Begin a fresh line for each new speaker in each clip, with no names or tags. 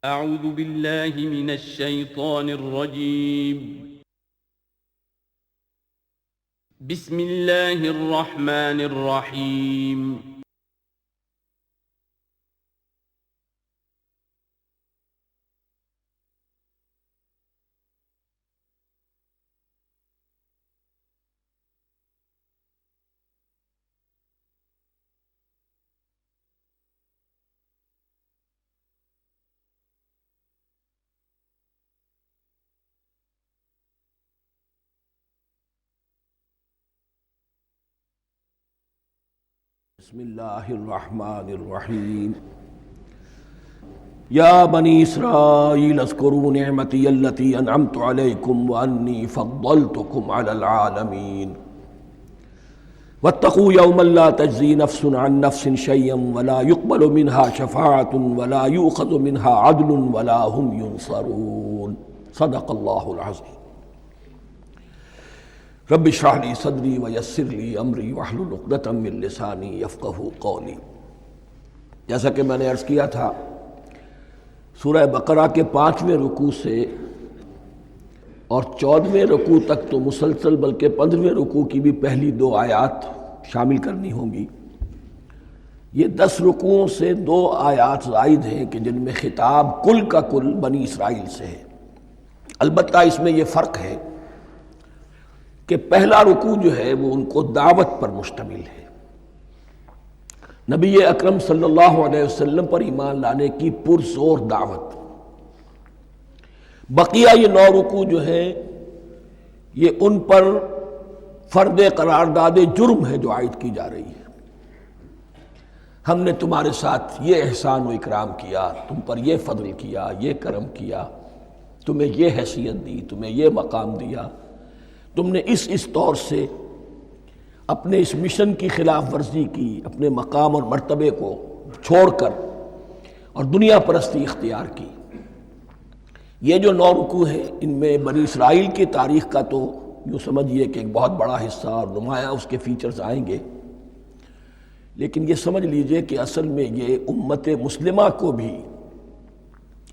اعوذ باللہ من الشیطان الرجیم بسم اللہ الرحمن الرحیم
بسم اللہ الرحمن الرحیم یا بنی اسرائیل اذکروا نعمتی التی انعمت علیکم وانی فضلتکم علی العالمین واتقوا یوما لا تجزی نفس عن نفس شیئا ولا يقبل منها شفاعة ولا یؤخذ منها عدل ولا هم ینصرون صدق اللہ العظیم رب اشرح لی صدری ویسر لی امری واحلل عقدۃ من لسانی یفقہوا قولی۔ جیسا کہ میں نے عرض کیا تھا، سورہ بقرہ کے 5ویں رکوع سے اور 14ویں رکوع تک تو مسلسل، بلکہ 15ویں رکوع کی بھی پہلی 2 آیات شامل کرنی ہوں گی۔ یہ 10 رکوعوں سے 2 آیات زائد ہیں کہ جن میں خطاب کل کا کل بنی اسرائیل سے ہے۔ البتہ اس میں یہ فرق ہے کہ پہلا رکوع جو ہے وہ ان کو دعوت پر مشتمل ہے، نبی اکرم صلی اللہ علیہ وسلم پر ایمان لانے کی پرزور دعوت۔ بقیہ یہ 9 رکوع جو ہیں یہ ان پر فرد قرارداد جرم ہے جو عائد کی جا رہی ہے۔ ہم نے تمہارے ساتھ یہ احسان و اکرام کیا، تم پر یہ فضل کیا، یہ کرم کیا، تمہیں یہ حیثیت دی، تمہیں یہ مقام دیا، تم نے اس طور سے اپنے اس مشن کی خلاف ورزی کی، اپنے مقام اور مرتبے کو چھوڑ کر اور دنیا پرستی اختیار کی۔ یہ جو 9 رکوع ہیں ان میں بنی اسرائیل کی تاریخ کا تو یوں سمجھیے کہ ایک بہت بڑا حصہ اور نمایاں اس کے فیچرز آئیں گے، لیکن یہ سمجھ لیجئے کہ اصل میں یہ امت مسلمہ کو بھی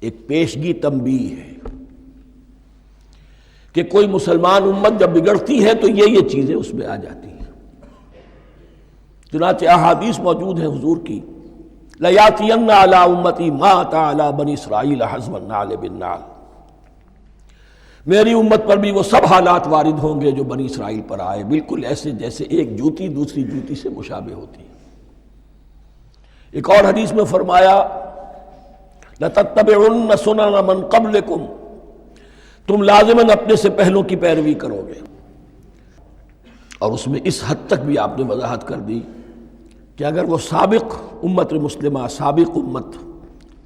ایک پیشگی تنبیہ ہے کہ کوئی مسلمان امت جب بگڑتی ہے تو یہ چیزیں اس میں آ جاتی ہیں۔ چنانچہ احادیث موجود ہیں حضور کی، لَيَأْتِيَنَّ عَلَىٰ أُمَّتِي مَا أَتَىٰ عَلَىٰ بَنِي إِسْرَائِيلَ حَزْوَ النَّعْلِ بِالنَّعْلِ۔ میری امت پر بھی وہ سب حالات وارد ہوں گے جو بنی اسرائیل پر آئے، بالکل ایسے جیسے ایک جوتی دوسری جوتی سے مشابہ ہوتی ہے۔ ایک اور حدیث میں فرمایا لَتَتَّبِعُنَّ سُنَنَ مَنْ قَبْلِكُمْ، تم لازماً اپنے سے پہلوں کی پیروی کرو گے۔ اور اس میں اس حد تک بھی آپ نے وضاحت کر دی کہ اگر وہ سابق امت مسلمہ، سابق امت،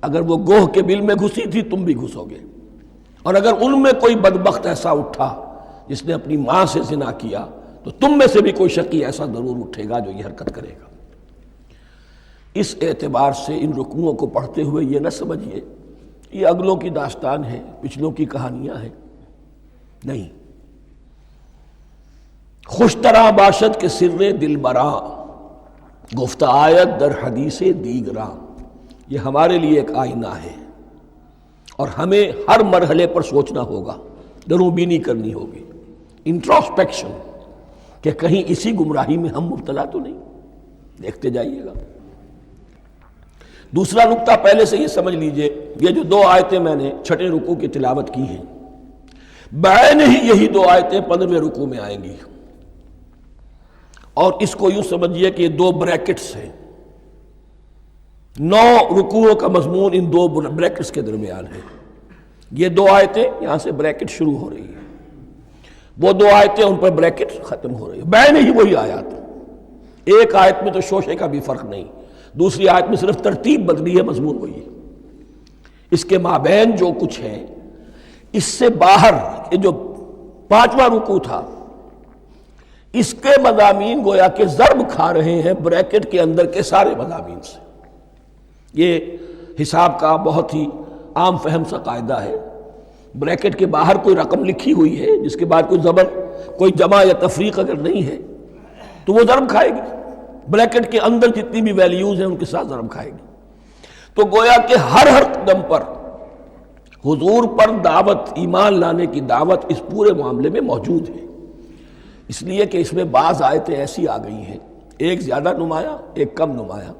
اگر وہ گوہ کے بل میں گھسی تھی تم بھی گھسو گے، اور اگر ان میں کوئی بدبخت ایسا اٹھا جس نے اپنی ماں سے زنا کیا تو تم میں سے بھی کوئی شقی ایسا ضرور اٹھے گا جو یہ حرکت کرے گا۔ اس اعتبار سے ان رکوعوں کو پڑھتے ہوئے یہ نہ سمجھیے یہ اگلوں کی داستان ہے، پچھلوں کی کہانیاں ہیں، نہیں۔ خوش طرح باشد کے سر دل براں، گفتہ آیت در حدیث دیگراں، یہ ہمارے لیے ایک آئینہ ہے اور ہمیں ہر مرحلے پر سوچنا ہوگا، دروں بینی کرنی ہوگی، انٹروسپیکشن، کہ کہیں اسی گمراہی میں ہم مبتلا تو نہیں۔ دیکھتے جائیے گا۔ دوسرا نقطہ پہلے سے یہ سمجھ لیجئے، یہ جو 2 آیتیں میں نے 6 رکوع کی تلاوت کی ہیں، بعین ہی یہی 2 آیتیں 15ویں رکوع میں آئیں گی، اور اس کو یوں سمجھیے کہ یہ 2 بریکٹس ہیں۔ 9 رکوعوں کا مضمون ان 2 بریکٹس کے درمیان ہے۔ یہ 2 آیتیں یہاں سے بریکٹ شروع ہو رہی ہیں، وہ 2 آیتیں ان پر بریکٹ ختم ہو رہی ہیں، بعین ہی وہی آیات۔ ایک آیت میں تو شوشے کا بھی فرق نہیں، دوسری آیت میں صرف ترتیب بدلی ہے، مضمون وہی ہے۔ اس کے مابین جو کچھ ہے، اس سے باہر یہ جو 5واں رکوع تھا، اس کے مضامین گویا کہ ضرب کھا رہے ہیں بریکٹ کے اندر کے سارے مضامین سے۔ یہ حساب کا بہت ہی عام فہم سا قاعدہ ہے، بریکٹ کے باہر کوئی رقم لکھی ہوئی ہے جس کے بعد کوئی زبر، کوئی جمع یا تفریق اگر نہیں ہے تو وہ ضرب کھائے گی، بریکٹ کے اندر جتنی بھی ویلیوز ہیں ان کے ساتھ ضرب کھائے گی۔ تو گویا کہ ہر قدم پر حضور پر دعوت، ایمان لانے کی دعوت اس پورے معاملے میں موجود ہے، اس لیے کہ اس میں بعض آیتیں ایسی آ گئی ہیں، ایک زیادہ نمایاں ایک کم نمایاں،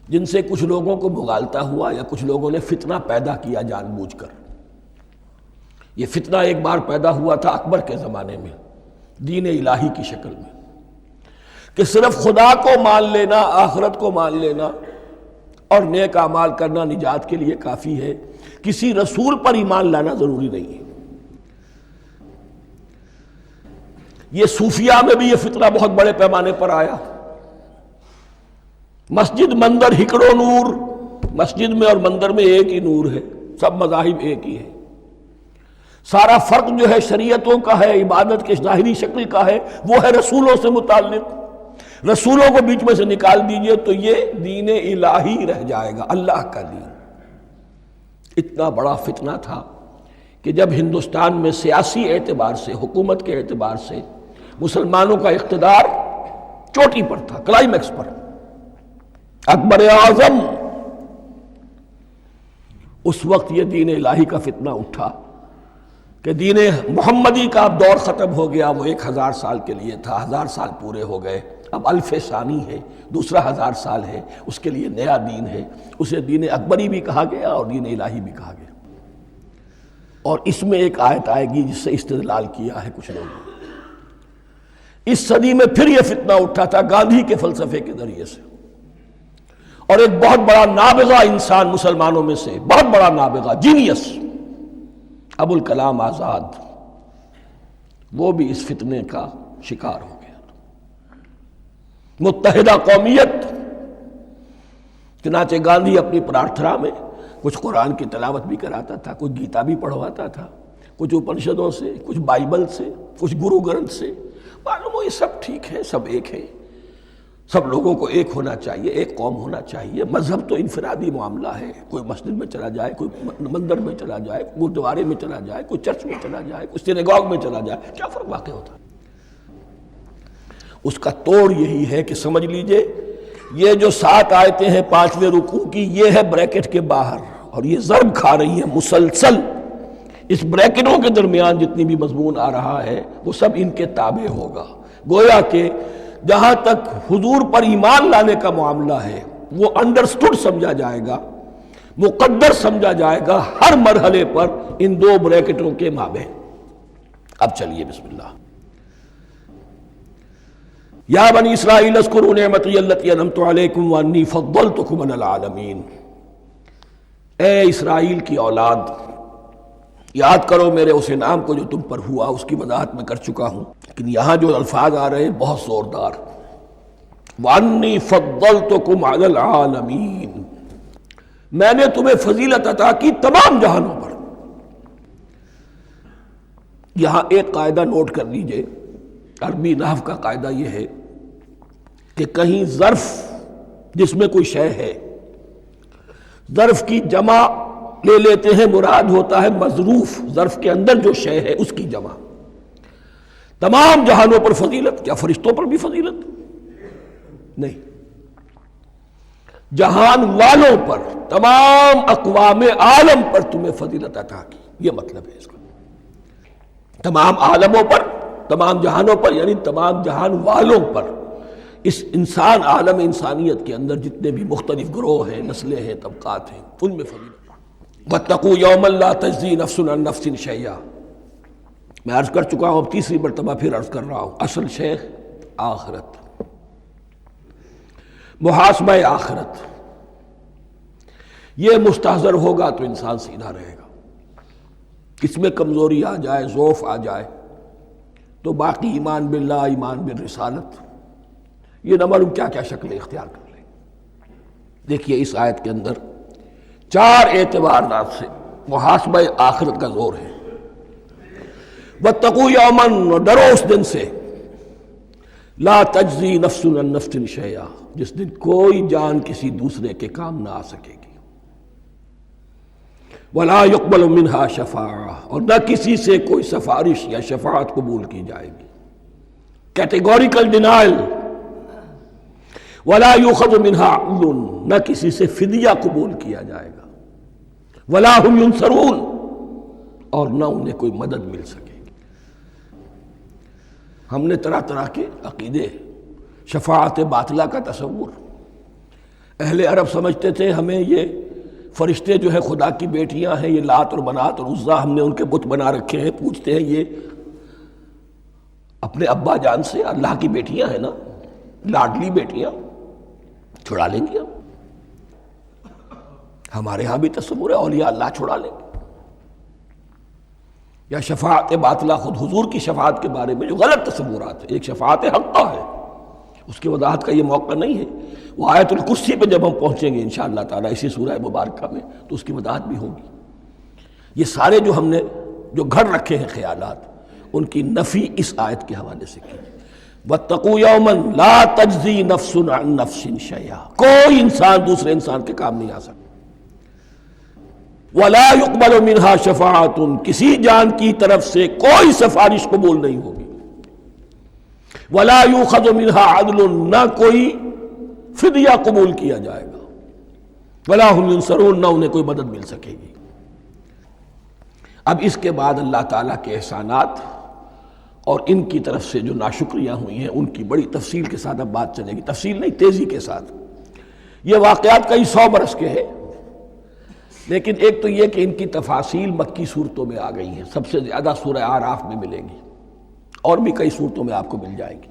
جن سے کچھ لوگوں کو بھگالتا ہوا یا کچھ لوگوں نے فتنہ پیدا کیا جان بوجھ کر۔ یہ فتنہ ایک بار پیدا ہوا تھا اکبر کے زمانے میں دین الہی کی شکل میں، کہ صرف خدا کو مان لینا، آخرت کو مان لینا اور نیک اعمال کرنا نجات کے لیے کافی ہے، کسی رسول پر ایمان لانا ضروری نہیں ہے۔ یہ صوفیہ میں بھی یہ فتنہ بہت بڑے پیمانے پر آیا۔ مسجد مندر ہکڑو نور، مسجد میں اور مندر میں ایک ہی نور ہے، سب مذاہب ایک ہی ہے، سارا فرق جو ہے شریعتوں کا ہے، عبادت کے ظاہری شکل کا ہے، وہ ہے رسولوں سے متعلق۔ رسولوں کو بیچ میں سے نکال دیجئے تو یہ دین الہی رہ جائے گا، اللہ کا دین۔ اتنا بڑا فتنہ تھا کہ جب ہندوستان میں سیاسی اعتبار سے، حکومت کے اعتبار سے مسلمانوں کا اقتدار چوٹی پر تھا، کلائمیکس پر، اکبر اعظم، اس وقت یہ دین الہی کا فتنہ اٹھا کہ دین محمدی کا اب دور ختم ہو گیا، وہ 1000 سال کے لیے تھا، 1000 سال پورے ہو گئے، اب الف ثانی ہے، دوسرا 1000 سال ہے، اس کے لیے نیا دین ہے، اسے دین اکبری بھی کہا گیا اور دین الہی بھی کہا گیا۔ اور اس میں ایک آیت آئے گی جس سے استدلال کیا ہے کچھ لوگوں نے۔ اس صدی میں پھر یہ فتنہ اٹھا تھا گاندھی کے فلسفے کے ذریعے سے، اور ایک بہت بڑا نابغہ انسان مسلمانوں میں سے، بہت بڑا نابغہ، جینیس، ابو الکلام آزاد، وہ بھی اس فتنے کا شکار ہو گیا۔ متحدہ قومیت، چنانچہ گاندھی اپنی پرارتھنا میں کچھ قرآن کی تلاوت بھی کراتا تھا، کچھ گیتا بھی پڑھواتا تھا، کچھ اپنشدوں سے، کچھ بائبل سے، کچھ گرو گرنتھ سے، معلوم ہو یہ سب ٹھیک ہے، سب ایک ہے، سب لوگوں کو ایک ہونا چاہیے، ایک قوم ہونا چاہیے، مذہب تو انفرادی معاملہ ہے، کوئی مسجد میں چلا جائے، کوئی مندر میں چلا جائے، گردوارے میں چلا جائے، کوئی چرچ میں چلا جائے، کوئی سینیگاگ میں چلا جائے، کیا فرق واقع ہوتا ہے؟ اس کا توڑ یہی ہے کہ سمجھ لیجئے یہ جو 7 آیتیں ہیں 5ویں رکوع کی، یہ ہے بریکٹ کے باہر، اور یہ ضرب کھا رہی ہے مسلسل، اس بریکٹوں کے درمیان جتنی بھی مضمون آ رہا ہے وہ سب ان کے تابع ہوگا۔ گویا کہ جہاں تک حضور پر ایمان لانے کا معاملہ ہے وہ انڈرسٹوڈ سمجھا جائے گا، مقدر سمجھا جائے گا ہر مرحلے پر ان 2 بریکٹوں کے مابین۔ اب چلیے بسم اللہ۔ یا بنی اسرائیل اذکروا نعمتی التی انعمت علیکم وانی فضلتکم علی العالمین، اے اسرائیل کی اولاد، یاد کرو میرے اس انعام کو جو تم پر ہوا، اس کی وضاحت میں کر چکا ہوں، لیکن یہاں جو الفاظ آ رہے ہیں بہت زوردار، وانی فضلتکم علی العالمین، میں نے تمہیں فضیلت عطا کی تمام جہانوں پر۔ یہاں ایک قاعدہ نوٹ کر لیجئے، عربی نحو کا قاعدہ یہ ہے کہ کہیں ظرف جس میں کوئی شے ہے، ظرف کی جمع لے لیتے ہیں، مراد ہوتا ہے مظروف، ظرف کے اندر جو شے ہے اس کی جمع۔ تمام جہانوں پر فضیلت، کیا فرشتوں پر بھی فضیلت؟ نہیں، جہان والوں پر، تمام اقوام عالم پر تمہیں فضیلت عطا کی، یہ مطلب ہے اس کا۔ تمام عالموں پر، تمام جہانوں پر، یعنی تمام جہان والوں پر، اس انسان عالم انسانیت کے اندر جتنے بھی مختلف گروہ ہیں، نسلیں ہیں، طبقات ہیں، ان میں فضیلت۔ وَاتَّقُوا يَوْمًا لَا تَجْزِي نَفْسٌ عَن نَفْسٍ شَيْئًا، میں عرض کر چکا ہوں، اب تیسری مرتبہ پھر عرض کر رہا ہوں، اصل شیخ آخرت، محاسبہ آخرت، یہ مستحضر ہوگا تو انسان سیدھا رہے گا۔ اس میں کمزوری آ جائے، ضعف آ جائے تو باقی ایمان باللہ، ایمان بالرسالت، یہ نہ معلوم کیا کیا شکلیں اختیار کر لیں۔ دیکھیے اس آیت کے اندر 4 اعتبارات سے محاسبہ آخرت کا زور ہے۔ وَاتَّقُوا يَوْمًا، ڈرو اس دن سے، لا تجزی نفس عن نفس شیئا، جس دن کوئی جان کسی دوسرے کے کام نہ آ سکے گی، ولا يقبل منها شفاعہ، اور نہ کسی سے کوئی سفارش یا شفاعت قبول کی جائے گی، کیٹیگوریکل ڈینائل، ولا يؤخذ منها عدل، نہ کسی سے فدیہ قبول کیا جائے گا، ولا هم ينصرون، اور نہ انہیں کوئی مدد مل سکے گی۔ ہم نے طرح طرح کے عقیدے، شفاعت باطلہ کا تصور، اہل عرب سمجھتے تھے ہمیں یہ فرشتے جو ہے خدا کی بیٹیاں ہیں، یہ لات اور منات اور عزا ہم نے ان کے بت بنا رکھے ہیں، پوچھتے ہیں یہ اپنے ابا جان سے اللہ کی بیٹیاں ہیں نا، لاڈلی بیٹیاں، چھڑا لیں گے ہم۔ ہمارے ہاں بھی تصور ہے اولیاء اللہ چھڑا لیں گے۔ یا شفاعت باطلہ، خود حضور کی شفاعت کے بارے میں جو غلط تصورات ہیں، ایک شفاعت حقہ ہے، اس کی وضاحت کا یہ موقع نہیں ہے، وہ آیت الکرسی پہ جب ہم پہنچیں گے انشاءاللہ تعالیٰ اسی سورہ مبارکہ میں تو اس کی وضاحت بھی ہوگی۔ یہ سارے جو ہم نے جو گھڑ رکھے ہیں خیالات، ان کی نفی اس آیت کے حوالے سے کی۔ وَاتَّقُوا يَوْمًا لَا تَجْزِي نَفْسٌ عَن نَفْسٍ شَيْئًا، کوئی انسان دوسرے انسان کے کام نہیں آ سکتا۔ وَلَا يُقْبَلُ مِنْهَا شَفَاعَةٌ، کسی جان کی طرف سے کوئی سفارش قبول نہیں ہوگی۔ وَلَا يُؤْخَذُ مِنْهَا عَدْلٌ، نہ کوئی فدیہ قبول کیا جائے گا۔ وَلَا هُمْ يُنصَرُونَ، نہ انہیں کوئی مدد مل سکے گی۔ اب اس کے بعد اللہ تعالیٰ کے احسانات اور ان کی طرف سے جو ناشکریاں ہوئی ہیں ان کی بڑی تفصیل کے ساتھ اب بات چلے گی، تفصیل نہیں، تیزی کے ساتھ۔ یہ واقعات کئی 100 برس کے ہیں، لیکن ایک تو یہ کہ ان کی تفاصیل مکی صورتوں میں آ گئی ہیں، سب سے زیادہ سورہ اعراف میں ملے گی، اور بھی کئی صورتوں میں آپ کو مل جائے گی۔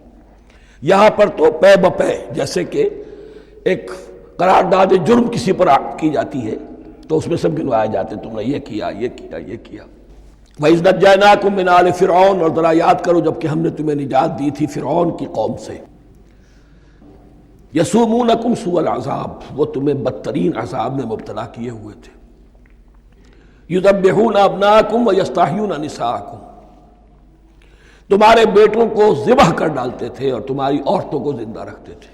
یہاں پر تو پے بپے، جیسے کہ ایک قرارداد جرم کسی پر کی جاتی ہے تو اس میں سب گنوائے جاتے، تم نے یہ کیا، یہ کیا، یہ کیا۔ وَإِذْ نَجَّيْنَاكُم مِّنْ آلِ فِرْعَوْنَ، اور ذرا یاد کرو جب کہ ہم نے تمہیں نجات دی تھی فرعون کی قوم سے۔ يَسُومُونَكُمْ سُوءَ الْعَذَابِ، وہ تمہیں بدترین عذاب میں مبتلا کیے ہوئے تھے۔ يُذَبِّحُونَ أَبْنَاءَكُمْ وَيَسْتَحْيُونَ نِسَاءَكُمْ، تمہارے بیٹوں کو ذبح کر ڈالتے تھے اور تمہاری عورتوں کو زندہ رکھتے تھے۔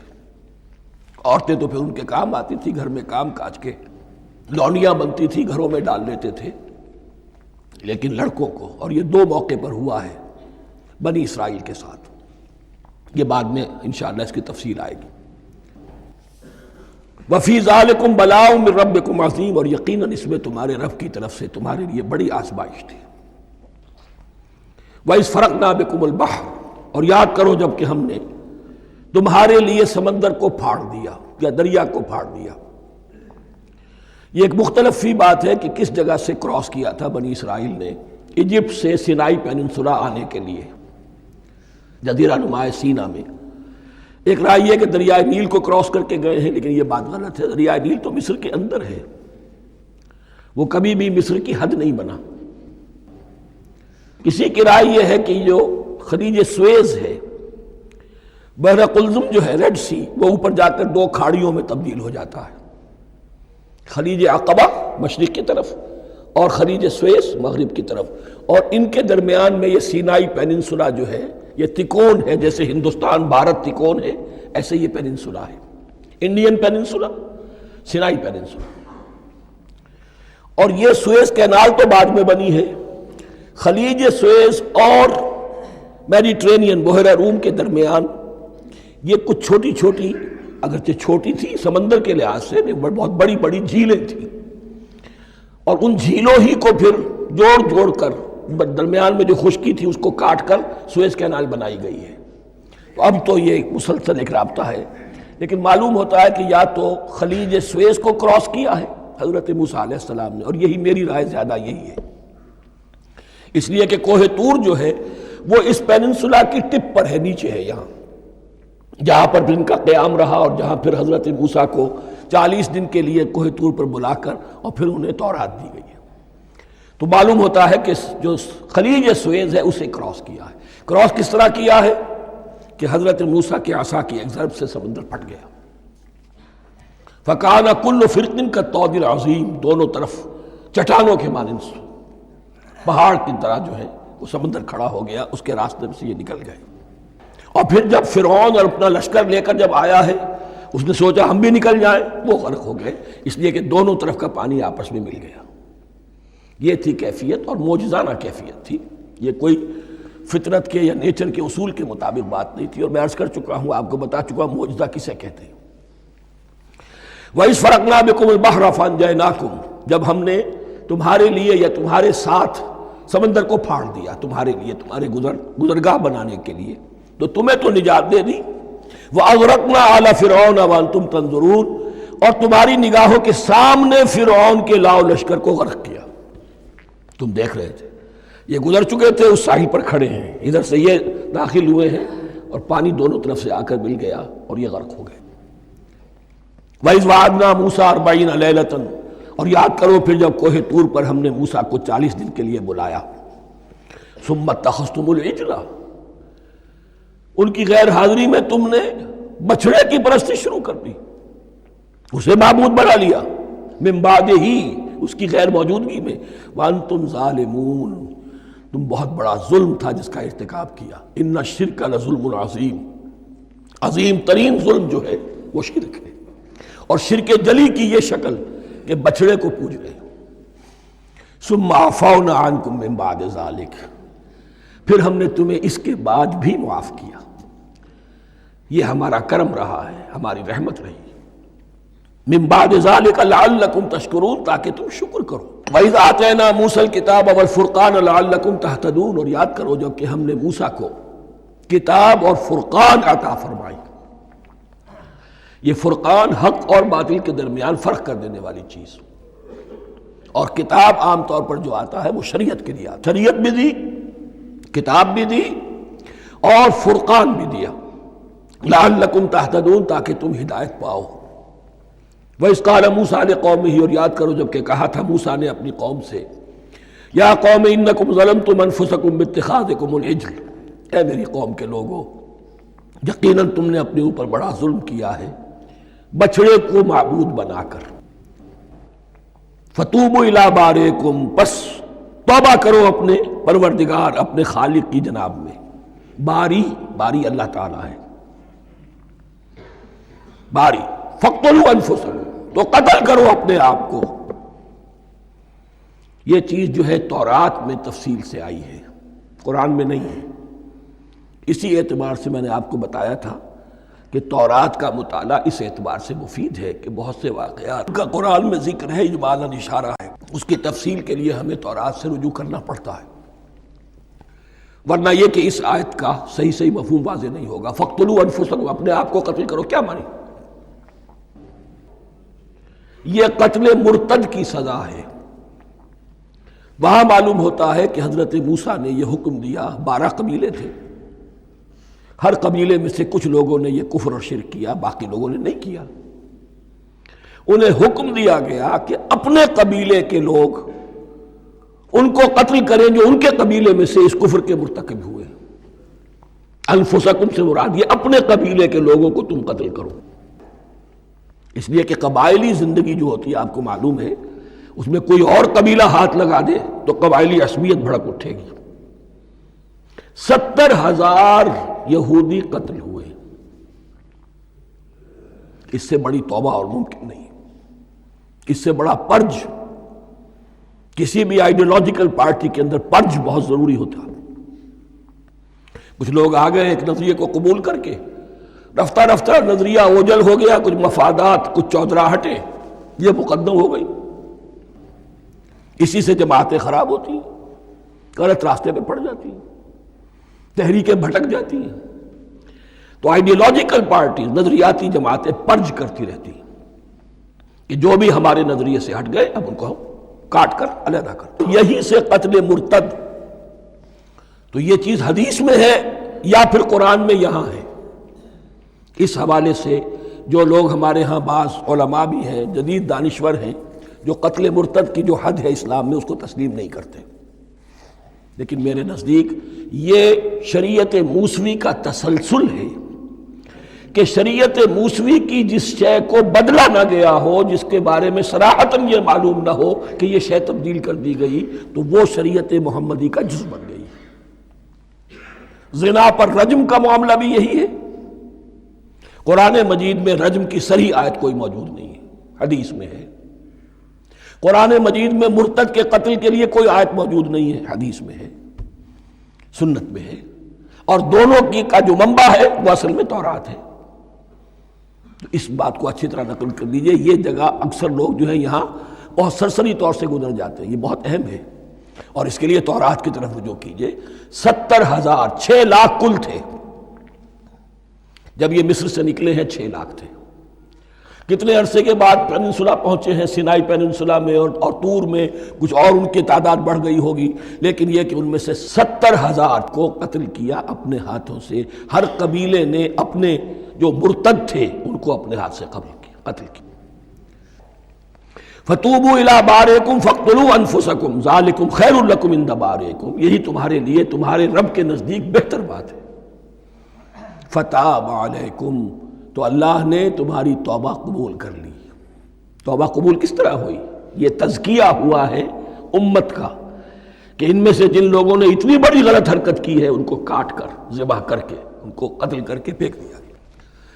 عورتیں تو پھر ان کے کام آتی تھی، گھر میں کام کاج کے لونیاں بنتی تھی، گھروں میں ڈال لیتے تھے، لیکن لڑکوں کو، اور یہ 2 موقع پر ہوا ہے بنی اسرائیل کے ساتھ، یہ بعد میں انشاءاللہ اس کی تفصیل آئے گی۔ وَفِي ذَلِكُمْ بَلَاءٌ مِّن رَبِّكُمْ عَظِيمٌ، اور یقیناً اس میں تمہارے رب کی طرف سے تمہارے لیے بڑی آزمائش تھی۔ وَإِذْ فَرَقْنَا بِكُمُ الْبَحْرَ، اور یاد کرو جب کہ ہم نے تمہارے لیے سمندر کو پھاڑ دیا یا دریا کو پھاڑ دیا۔ یہ ایک مختلف فی بات ہے کہ کس جگہ سے کراس کیا تھا بنی اسرائیل نے ایجپٹ سے سینائی پیننسولا آنے کے لیے، جزیرہ نما سینا میں۔ ایک رائے یہ کہ دریائے نیل کو کراس کر کے گئے ہیں، لیکن یہ بات غلط ہے، دریائے نیل تو مصر کے اندر ہے، وہ کبھی بھی مصر کی حد نہیں بنا۔ کسی کی رائے یہ ہے کہ جو خلیج سویز ہے، بحر قلزم جو ہے، ریڈ سی، وہ اوپر جا کر 2 کھاڑیوں میں تبدیل ہو جاتا ہے، خلیج عقبہ مشرق کی طرف اور خلیج سویس مغرب کی طرف، اور ان کے درمیان میں یہ سینائی پیننسولا جو ہے یہ تکون ہے، جیسے ہندوستان بھارت تکون ہے، ایسے یہ پیننسولا ہے، انڈین پیننسولا، سینائی پیننسولا۔ اور یہ سویس کینال تو بعد میں بنی ہے، خلیج سویس اور میڈیٹرینین بحیرہ روم کے درمیان یہ کچھ چھوٹی چھوٹی، اگرچہ چھوٹی تھی سمندر کے لحاظ سے، بہت بڑی بڑی جھیلیں تھیں، اور ان جھیلوں ہی کو پھر جوڑ جوڑ کر درمیان میں جو خشکی تھی اس کو کاٹ کر سویس کینال بنائی گئی ہے۔ اب تو یہ مسلسل ایک رابطہ ہے، لیکن معلوم ہوتا ہے کہ یا تو خلیج سویس کو کراس کیا ہے حضرت موسیٰ علیہ السلام نے، اور یہی میری رائے زیادہ یہی ہے، اس لیے کہ کوہ طور جو ہے وہ اس پیننسولا کی ٹپ پر ہے، نیچے ہے، یہاں جہاں پر ان کا قیام رہا، اور جہاں پھر حضرت موسیٰ کو 40 دن کے لیے کوہ طور پر بلا کر اور پھر انہیں تورات دی گئی ہے۔ تو معلوم ہوتا ہے کہ جو خلیج سویز ہے اسے کراس کیا ہے۔ کراس کس طرح کیا ہے کہ حضرت موسیٰ کے عصا کی ایک ضرب سے سمندر پھٹ گیا۔ فَكَانَ كُلُّ فِرْقٍ كَالطَّوْدِ الْعَظِيمِ، دونوں طرف چٹانوں کے مانند پہاڑ کی طرح جو ہے وہ سمندر کھڑا ہو گیا، اس کے راستے سے یہ نکل گئے۔ اور پھر جب فرعون اور اپنا لشکر لے کر جب آیا ہے، اس نے سوچا ہم بھی نکل جائیں، وہ غرق ہو گئے، اس لیے کہ دونوں طرف کا پانی آپس میں مل گیا۔ یہ تھی کیفیت، اور معجزانہ کیفیت تھی، یہ کوئی فطرت کے یا نیچر کے اصول کے مطابق بات نہیں تھی، اور میں عرض کر چکا ہوں، آپ کو بتا چکا ہوں معجزہ کسے کہتے ہیں۔ وَإِذْ فَرَقْنَا بِكُمُ الْبَحْرَ فَأَنْجَيْنَاكُمْ، جب ہم نے تمہارے لیے یا تمہارے ساتھ سمندر کو پھاڑ دیا تمہارے لیے، تمہارے گزرگاہ بنانے کے لیے، تو تمہیں تو نجات دے دی۔ وَأَغْرَقْنَا آلَ فِرْعَوْنَ وَأَنْتُمْ تَنظُرُونَ، اور تمہاری نگاہوں کے سامنے فرعون کے لاؤ لشکر کو غرق کیا، تم دیکھ رہے تھے، یہ گزر چکے تھے، اس ساحل پر کھڑے ہیں، ادھر سے یہ داخل ہوئے ہیں اور پانی دونوں طرف سے آ کر مل گیا اور یہ غرق ہو گئے۔ وَإِذْ وَعَدْنَا مُوسَىٰ 40 لَيْلَةً، اور یاد کرو پھر جب کوہ طور پر ہم نے موسیٰ کو 40 دن کے لیے بلایا۔ ثُمَّ اتَّخَذْتُمُ الْعِجْلَ، ان کی غیر حاضری میں تم نے بچھڑے کی پرستی شروع کر دی، اسے معبود بنا لیا، من بعدہ، اس کی غیر موجودگی میں، وَأَنْتُمْ ظَالِمُونَ، تم بہت بڑا ظلم تھا جس کا ارتکاب کیا۔ ان الشرک لظلم عظیم، عظیم ترین ظلم جو ہے وہ شرک ہے، اور شرک جلی کی یہ شکل کہ بچڑے کو پوج رہے۔ ثم عفونا عنکم من بعد ذلک، پھر ہم نے تمہیں اس کے بعد بھی معاف کیا، یہ ہمارا کرم رہا ہے، ہماری رحمت رہی۔ من بعد ذلک لعلکم تشکرون، تاکہ تم شکر کرو۔ وَإِذْ آتَيْنَا مُوسَى الْكِتَابَ وَالْفُرْقَانَ لَعَلَّكُمْ تَهْتَدُونَ، اور یاد کرو جب کہ ہم نے موسیٰ کو کتاب اور فرقان عطا فرمائی۔ یہ فرقان حق اور باطل کے درمیان فرق کر دینے والی چیز، اور کتاب عام طور پر جو آتا ہے وہ شریعت کے لیے آتا ہے، شریعت بھی دی، کتاب بھی دی، اور فرقان بھی دیا، لعلکم تہتدون، تاکہ تم ہدایت پاؤ۔ وَإِذْ قَالَ مُوسَىٰ لِقَوْمِهِ، اور یاد کرو جب کہ کہا تھا موسیٰ نے اپنی قوم سے، یا قوم انکم ظلمتم انفسکم باتخاذکم العجل، اے میری قوم کے لوگو، یقیناً تم نے اپنے اوپر بڑا ظلم کیا ہے بچڑے کو معبود بنا کر۔ فتوبوا الی بارئکم، پس توبہ کرو اپنے پروردگار، اپنے خالق کی جناب میں۔ باری، باری اللہ تعالیٰ ہے، باری۔ فاقتلوا انفسکم، تو قتل کرو اپنے آپ کو۔ یہ چیز جو ہے تورات میں تفصیل سے آئی ہے، قرآن میں نہیں ہے۔ اسی اعتبار سے میں نے آپ کو بتایا تھا کہ تورات کا مطالعہ اس اعتبار سے مفید ہے کہ بہت سے واقعات کا قرآن میں ذکر ہے، اجمالاً اشارہ ہے، اس کی تفصیل کے لیے ہمیں تورات سے رجوع کرنا پڑتا ہے، ورنہ یہ کہ اس آیت کا صحیح مفہوم واضح نہیں ہوگا۔ فاقتلوا انفسکم، اپنے آپ کو قتل کرو، کیا مانی؟ یہ قتل مرتد کی سزا ہے۔ وہاں معلوم ہوتا ہے کہ حضرت موسیٰ نے یہ حکم دیا، 12 قبیلے تھے، ہر قبیلے میں سے کچھ لوگوں نے یہ کفر اور شرک کیا، باقی لوگوں نے نہیں کیا۔ انہیں حکم دیا گیا کہ اپنے قبیلے کے لوگ ان کو قتل کریں جو ان کے قبیلے میں سے اس کفر کے مرتکب ہوئے۔ انفسکم سے مراد یہ اپنے قبیلے کے لوگوں کو تم قتل کرو، اس لیے کہ قبائلی زندگی جو ہوتی ہے آپ کو معلوم ہے، اس میں کوئی اور قبیلہ ہاتھ لگا دے تو قبائلی عصبیت بھڑک اٹھے گی۔ 70,000 یہودی قتل ہوئے، اس سے بڑی توبہ اور ممکن نہیں، اس سے بڑا پرج، کسی بھی آئیڈیولوجیکل پارٹی کے اندر پرج بہت ضروری ہوتا۔ کچھ لوگ آ گئے ایک نظریے کو قبول کر کے، رفتہ رفتہ نظریہ اوجل ہو گیا، کچھ مفادات، کچھ چودراہٹیں یہ مقدم ہو گئی، اسی سے جماعتیں خراب ہوتی ہیں، غلط راستے پہ پڑ جاتی ہیں، تحریکیں بھٹک جاتی ہیں۔ تو آئیڈیولوجیکل پارٹیز، نظریاتی جماعتیں پرج کرتی رہتی ہیں کہ جو بھی ہمارے نظریے سے ہٹ گئے اب ان کو ہم کاٹ کر علیحدہ کر۔ یہی سے قتل مرتد، تو یہ چیز حدیث میں ہے یا پھر قرآن میں یہاں ہے۔ اس حوالے سے جو لوگ ہمارے ہاں بعض علماء بھی ہیں، جدید دانشور ہیں، جو قتل مرتد کی جو حد ہے اسلام میں اس کو تسلیم نہیں کرتے، لیکن میرے نزدیک یہ شریعت موسوی کا تسلسل ہے کہ شریعت موسوی کی جس شے کو بدلا نہ گیا ہو، جس کے بارے میں صراحتاً یہ معلوم نہ ہو کہ یہ شے تبدیل کر دی گئی، تو وہ شریعت محمدی کا جز بن گئی۔ زنا پر رجم کا معاملہ بھی یہی ہے۔ قرآن مجید میں رجم کی صریح آیت کوئی موجود نہیں ہے، حدیث میں ہے۔ قرآن مجید میں مرتد کے قتل کے لیے کوئی آیت موجود نہیں ہے، حدیث میں ہے، سنت میں ہے، اور دونوں کی کا جو منبع ہے وہ اصل میں تورات ہے۔ تو اس بات کو اچھی طرح نقل کر دیجئے۔ یہ جگہ اکثر لوگ جو ہے یہاں بہت سرسری طور سے گزر جاتے ہیں، یہ بہت اہم ہے۔ اور اس کے لیے تورات کی طرف رجوع کیجئے. 70,000 6 لاکھ کل تھے جب یہ مصر سے نکلے ہیں. 6 لاکھ تھے. کتنے عرصے کے بعد پیننسولا پہنچے ہیں، سینائی پیننسولا میں اور طور میں کچھ اور ان کی تعداد بڑھ گئی ہوگی، لیکن یہ کہ ان میں سے 70,000 کو قتل کیا اپنے ہاتھوں سے. ہر قبیلے نے اپنے جو مرتد تھے ان کو اپنے ہاتھ سے قتل کیا. فَتُوبُوا إِلَىٰ بَارِئِكُمْ فَاقْتُلُوا أَنفُسَكُمْ ذَلِكُمْ خَيْرٌ لَكُمْ عِندَ بَارِئِكُمْ، یہی تمہارے لیے تمہارے رب کے نزدیک بہتر بات ہے. فَتَابَ عَلَيْكُمْ، تو اللہ نے تمہاری توبہ قبول کر لی. توبہ قبول کس طرح ہوئی؟ یہ تزکیہ ہوا ہے امت کا کہ ان میں سے جن لوگوں نے اتنی بڑی غلط حرکت کی ہے ان کو کاٹ کر، ذبح کر کے، ان کو قتل کر کے پھینک دیا.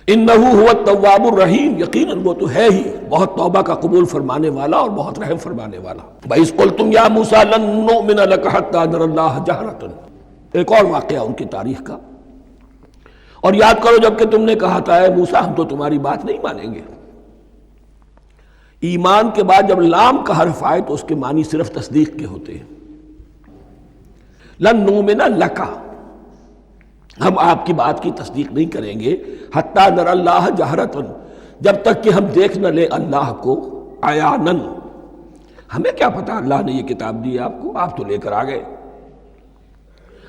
انہ هو التواب الرحیم، یقیناً وہ تو ہے ہی بہت توبہ کا قبول فرمانے والا اور بہت رحم فرمانے والا. وَإِذْ قُلْتُمْ يَا مُوسَىٰ لَن نُّؤْمِنَ لَكَ حَتَّىٰ نَرَى اللَّهَ جَهْرَةً، ایک اور واقعہ ان کی تاریخ کا. اور یاد کرو جب کہ تم نے کہا تھا اے موسیٰ ہم تو تمہاری بات نہیں مانیں گے. ایمان کے بعد جب لام کا حرف آئے تو اس کے معنی صرف تصدیق کے ہوتے ہیں. لن نؤمن لک، ہم آپ کی بات کی تصدیق نہیں کریں گے حتی نری اللہ جہرتاً، جب تک کہ ہم دیکھ نہ لیں اللہ کو عیاناً. ہمیں کیا پتا اللہ نے یہ کتاب دی آپ کو، آپ تو لے کر آ گئے.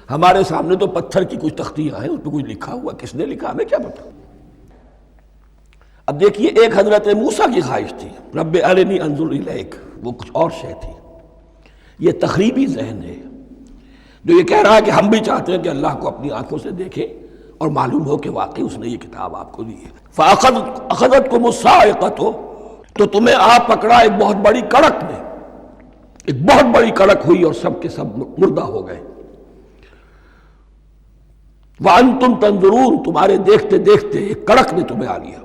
ہمارے سامنے تو پتھر کی کچھ تختیاں ہیں، اس پہ کچھ لکھا ہوا، کس نے لکھا ہمیں کیا پتا. اب دیکھیے ایک حضرت موسیٰ کی خواہش تھی رب ارنی انظر الیک، وہ کچھ اور شے تھی. یہ تخریبی ذہن ہے جو یہ کہہ رہا ہے کہ ہم بھی چاہتے ہیں کہ اللہ کو اپنی آنکھوں سے دیکھیں اور معلوم ہو کہ واقعی اس نے یہ کتاب آپ کو دی ہے. فَأَخَذَتْكُمُ الصَّاعِقَةُ، تو تمہیں آپ پکڑا ایک بہت بڑی کڑک نے، ایک بہت بڑی کڑک ہوئی اور سب کے سب مردہ ہو گئے. وَأَنْتُمْ تَنظُرُونَ، تمہارے دیکھتے دیکھتے ایک کڑک نے تمہیں آ لیا.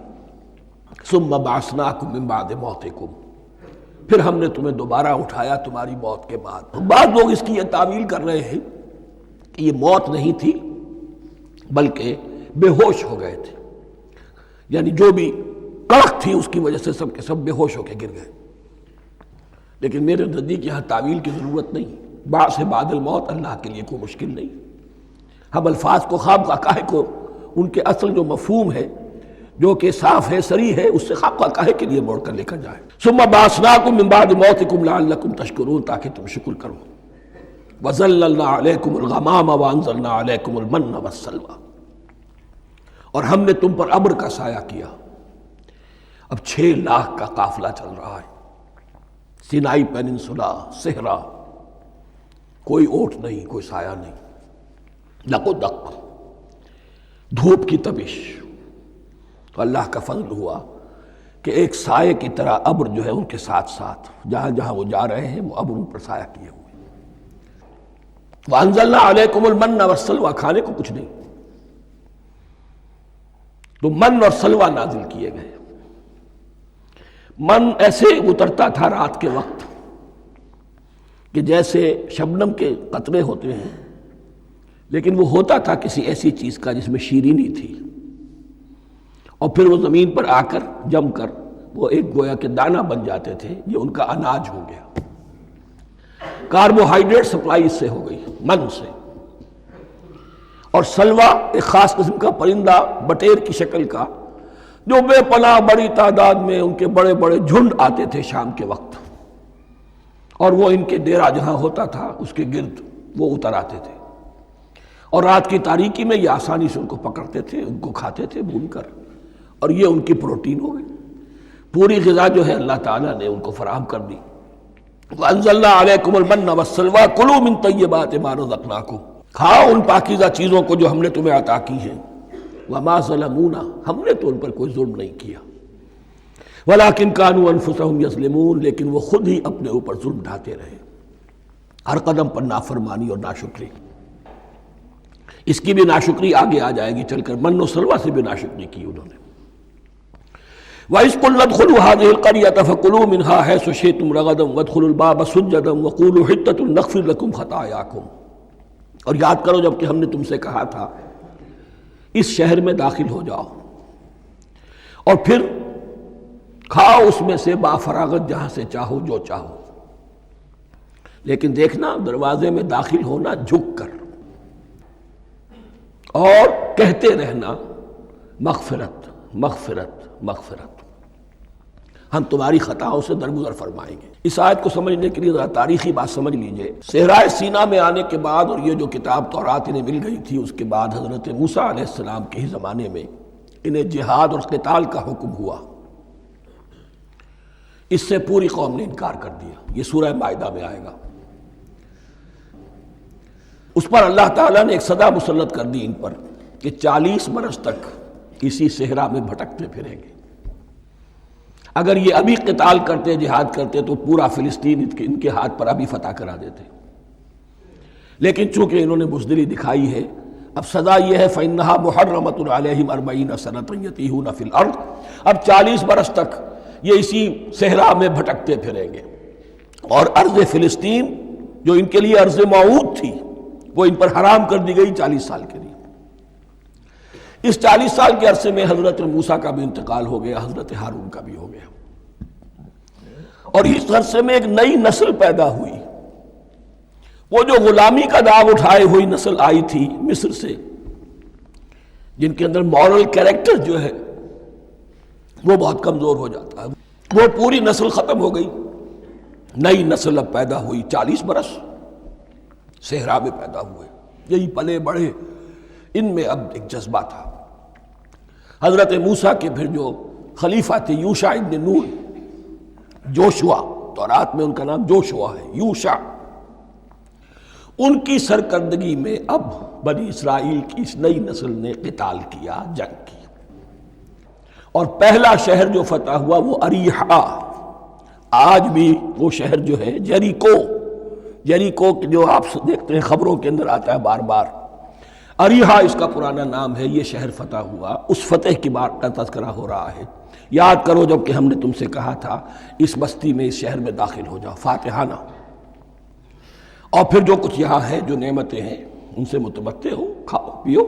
ثُمَّ بَعَثْنَاكُمْ مِنْ بَعْدِ مَوْتِكُمْ، پھر ہم نے تمہیں دوبارہ اٹھایا تمہاری موت کے بعد. بعض لوگ اس کی یہ تعویل کر رہے ہیں کہ یہ موت نہیں تھی بلکہ بے ہوش ہو گئے تھے، یعنی جو بھی کڑک تھی اس کی وجہ سے سب کے سب بے ہوش ہو کے گر گئے. لیکن میرے نزدیک یہاں تعویل کی ضرورت نہیں. بعث بعد الموت اللہ کے لیے کوئی مشکل نہیں. ہم الفاظ کو خواب کا کو ان کے اصل جو مفہوم ہے جو کہ صاف ہے، صریح ہے، اس سے خواب کا کے لیے موڑ کر لے کر جائیں. ثم بعثناکم من بعد موتکم لعلکم تشکرون، تاکہ تم شکر کرو. وظللنا علیکم الغمام وانزلنا علیکم المن والسلوى، اور ہم نے تم پر ابر کا سایہ کیا. اب 6 لاکھ کا قافلہ چل رہا ہے، سینائی پیننسولا، صحرا، کوئی اوٹ نہیں، کوئی سایہ نہیں، دق و دق، دھوپ کی تپش. تو اللہ کا فضل ہوا کہ ایک سائے کی طرح ابر جو ہے ان کے ساتھ ساتھ جہاں جہاں وہ جا رہے ہیں وہ ابر ان پر سایہ کیے ہوئے. وَأَنزَلْنَا عَلَيْكُمُ الْمَنَّ وَالسَّلْوَىٰ، کھانے کو کچھ نہیں تو من اور سلوہ نازل کیے گئے. من ایسے اترتا تھا رات کے وقت کہ جیسے شبنم کے قطرے ہوتے ہیں، لیکن وہ ہوتا تھا کسی ایسی چیز کا جس میں شیرینی تھی، اور پھر وہ زمین پر آ کر جم کر وہ ایک گویا کے دانہ بن جاتے تھے. یہ ان کا اناج ہو گیا. کاربوہائیڈریٹ سپلائی اس سے ہو گئی، من سے. اور سلوہ ایک خاص قسم کا پرندہ بٹیر کی شکل کا جو بے پناہ بڑی تعداد میں ان کے بڑے بڑے جھنڈ آتے تھے شام کے وقت، اور وہ ان کے ڈیرا جہاں ہوتا تھا اس کے گرد وہ اتر آتے تھے، اور رات کی تاریکی میں یہ آسانی سے ان کو پکڑتے تھے، ان کو کھاتے تھے بھون کر، اور یہ ان کی پروٹین ہو گئی. پوری غذا جو ہے اللہ تعالیٰ نے ان کو فراہم کر دی. وَأَنزَلْنَا عَلَيْكُمُ الْمَنَّ وَالسَّلْوَىٰ كُلُوا مِن طَيِّبَاتِ مَا رَزَقْنَاكُمْ، کھاؤ ان پاکیزہ چیزوں کو جو ہم نے تمہیں عطا کی ہیں. وَمَا ظَلَمُونَا، ہم نے تو ان پر کوئی ظلم نہیں کیا. وَلَٰكِن كَانُوا أَنفُسَهُمْ يَظْلِمُونَ، لیکن وہ خود ہی اپنے اوپر ظلم ڈھاتے رہے، ہر قدم پر نافرمانی اور ناشکری. اس کی بھی ناشکری آگے آ جائے گی چل کر، من و سلوہ سے بھی ناشکری کی انہوں نے. وَإِذْ قُلْنَا ادْخُلُوا هَٰذِهِ الْقَرْيَةَ فَكُلُوا مِنْهَا حَيْثُ شِئْتُمْ رَغَدًا وَادْخُلُوا الْبَابَ سُجَّدًا وَقُولُوا حِطَّةٌ نَغْفِرْ لَكُمْ خَطَايَاكُمْ. اور یاد کرو جب کہ ہم نے تم سے کہا تھا اس شہر میں داخل ہو جاؤ اور پھر کھاؤ اس میں سے با فراغت جہاں سے چاہو جو چاہو، لیکن دیکھنا دروازے میں داخل ہونا جھک کر اور کہتے رہنا مغفرت مغفرت مغفرت، ہم تمہاری خطاؤں سے درگزر فرمائیں گے۔ اس آیت کو سمجھنے کے لیے ذرا تاریخی بات سمجھ لیجئے۔ صحرائے سینا میں آنے کے بعد اور یہ جو کتاب تورات انہیں مل گئی تھی، اس کے بعد حضرت موسیٰ علیہ السلام کے ہی زمانے میں انہیں جہاد اور قتال کا حکم ہوا۔ اس سے پوری قوم نے انکار کر دیا، یہ سورہ مائدہ میں آئے گا۔ اس پر اللہ تعالیٰ نے ایک سزا مسلط کر دی ان پر کہ 40 برس تک اسی صحرا میں بھٹکتے پھریں گے۔ اگر یہ ابھی قتال کرتے، جہاد کرتے، تو پورا فلسطین ان کے ہاتھ پر ابھی فتح کرا دیتے، لیکن چونکہ انہوں نے بزدلی دکھائی ہے، اب سزا یہ ہے فَإِنَّهَا مُحَرَّمَةٌ عَلَيْهِمْ 40 سَنَةً يَتِيهُونَ فِي الْأَرْضِ، اب 40 برس تک یہ اسی صحرا میں بھٹکتے پھریں گے، اور ارض فلسطین جو ان کے لیے ارض موعود تھی وہ ان پر حرام کر دی گئی 40 سال کے لیے۔ اس 40 سال کے عرصے میں حضرت موسیٰ کا بھی انتقال ہو گیا، حضرت ہارون کا بھی ہو گیا، اور اس عرصے میں ایک نئی نسل پیدا ہوئی۔ وہ جو غلامی کا داغ اٹھائے ہوئی نسل آئی تھی مصر سے، جن کے اندر مورل کیریکٹر جو ہے وہ بہت کمزور ہو جاتا ہے، وہ پوری نسل ختم ہو گئی، نئی نسل اب پیدا ہوئی۔ 40 برس صحرا میں پیدا ہوئے، یہی پلے بڑھے، ان میں اب ایک جذبہ تھا۔ حضرت موسیٰ کے پھر جو خلیفہ تھے یوشع ابن نون، جوشوا، تورات میں ان کا نام جوشوا ہے، یوشع، ان کی سرکردگی میں اب بنی اسرائیل کی اس نئی نسل نے قتال کیا، جنگ کی، اور پہلا شہر جو فتح ہوا وہ اریحا۔ آج بھی وہ شہر جو ہے جیریکو جو آپ دیکھتے ہیں خبروں کے اندر آتا ہے بار بار، اریحا اس کا پرانا نام ہے، یہ شہر فتح ہوا۔ اس فتح کی بات کا تذکرہ ہو رہا ہے۔ یاد کرو جب کہ ہم نے تم سے کہا تھا اس بستی میں، اس شہر میں داخل ہو جاؤ فاتحانہ، اور پھر جو کچھ یہاں ہے، جو نعمتیں ہیں، ان سے متمتع ہو، کھاؤ پیو،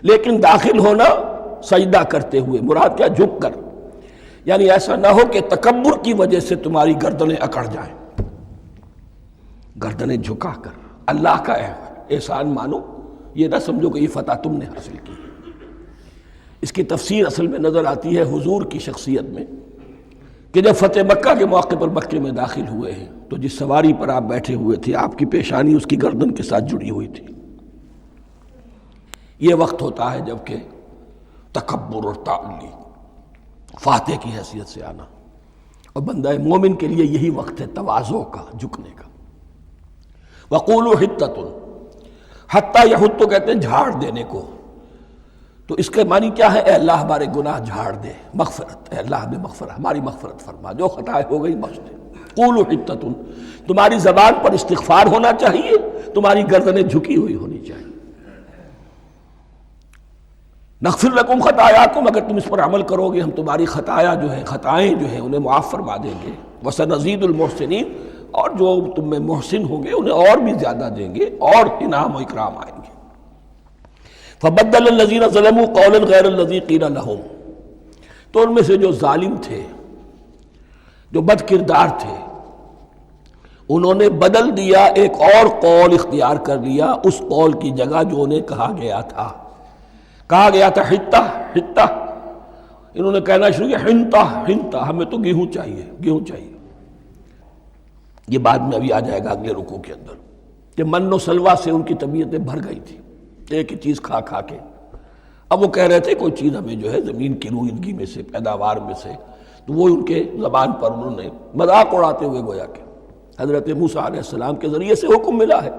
لیکن داخل ہونا سجدہ کرتے ہوئے، مراد کیا؟ جھک کر، یعنی ایسا نہ ہو کہ تکبر کی وجہ سے تمہاری گردنیں اکڑ جائیں، گردنیں جھکا کر اللہ کا احسان مانو، یہ نہ سمجھو کہ یہ فتح تم نے حاصل کی۔ اس کی تفسیر اصل میں نظر آتی ہے حضور کی شخصیت میں، کہ جب فتح مکہ کے موقع پر مکے میں داخل ہوئے ہیں تو جس سواری پر آپ بیٹھے ہوئے تھے، آپ کی پیشانی اس کی گردن کے ساتھ جڑی ہوئی تھی۔ یہ وقت ہوتا ہے جب کہ تکبر اور تعلی، فاتح کی حیثیت سے آنا، اور بندہ مومن کے لیے یہی وقت ہے تواضع کا، جھکنے کا۔ وَقُولُوا حِطَّةٌ، حتیٰ یحط تو کہتے ہیں جھاڑ دینے کو، تو اس کے معنی کیا ہے؟ اے اللہ ہمارے گناہ جھاڑ دے، مغفرت، اے اللہ ہمیں مغفرت، ہماری مغفرت فرما، جو خطائیں ہو گئی بخش دے۔ قولوا حِطَّةٌ، تمہاری زبان پر استغفار ہونا چاہیے، تمہاری گردنیں جھکی ہوئی ہونی چاہیے۔ نغفر لکم خطایاکم، اگر تم اس پر عمل کرو گے ہم تمہاری خطائیں جو ہیں انہیں معاف فرما دیں گے۔ وسنزید المحسنین، اور جو تم میں محسن ہوں گے انہیں اور بھی زیادہ دیں گے، اور انعام و اکرام آئیں گے۔ فبدل الذین ظلموا قولا غیر الذی قیل لہم، تو ان میں سے جو ظالم تھے، جو بد کردار تھے، انہوں نے بدل دیا، ایک اور قول اختیار کر لیا اس قول کی جگہ جو انہیں کہا گیا تھا حتہ حتہ، انہوں نے کہنا شروع کیا حنطہ حنطہ، ہمیں تو گیہوں چاہیے۔ یہ بعد میں ابھی آ جائے گا اگلے رکوع کے اندر، کہ من و سلوہ سے ان کی طبیعتیں بھر گئی تھی ایک ہی چیز کھا کے۔ اب وہ کہہ رہے تھے کوئی چیز ہمیں جو ہے زمین کی روئندگی میں سے، پیداوار میں سے، تو وہ ان کے زبان پر انہوں نے مذاق اڑاتے ہوئے گویا کہ حضرت موسیٰ علیہ السلام کے ذریعے سے حکم ملا ہے،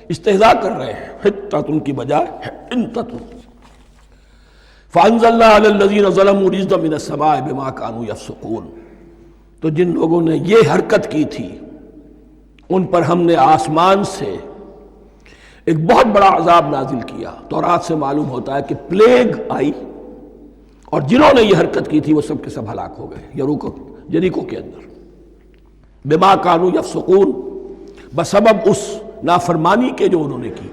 استہزاء کر رہے ہیں، حتۃ کی بجائے حنطۃ۔ فَأَنزَلْنَا عَلَى الَّذِينَ ظَلَمُوا رِجْزًا مِّنَ السَّمَاءِ بِمَا كَانُوا يَفْسُقُونَ، تو جن لوگوں نے یہ حرکت کی تھی ان پر ہم نے آسمان سے ایک بہت بڑا عذاب نازل کیا۔ تورات سے معلوم ہوتا ہے کہ پلیگ آئی، اور جنہوں نے یہ حرکت کی تھی وہ سب کے سب ہلاک ہو گئے یریکو کے اندر، بما كانوا يفسقون، بسبب اس نافرمانی کے جو انہوں نے کی۔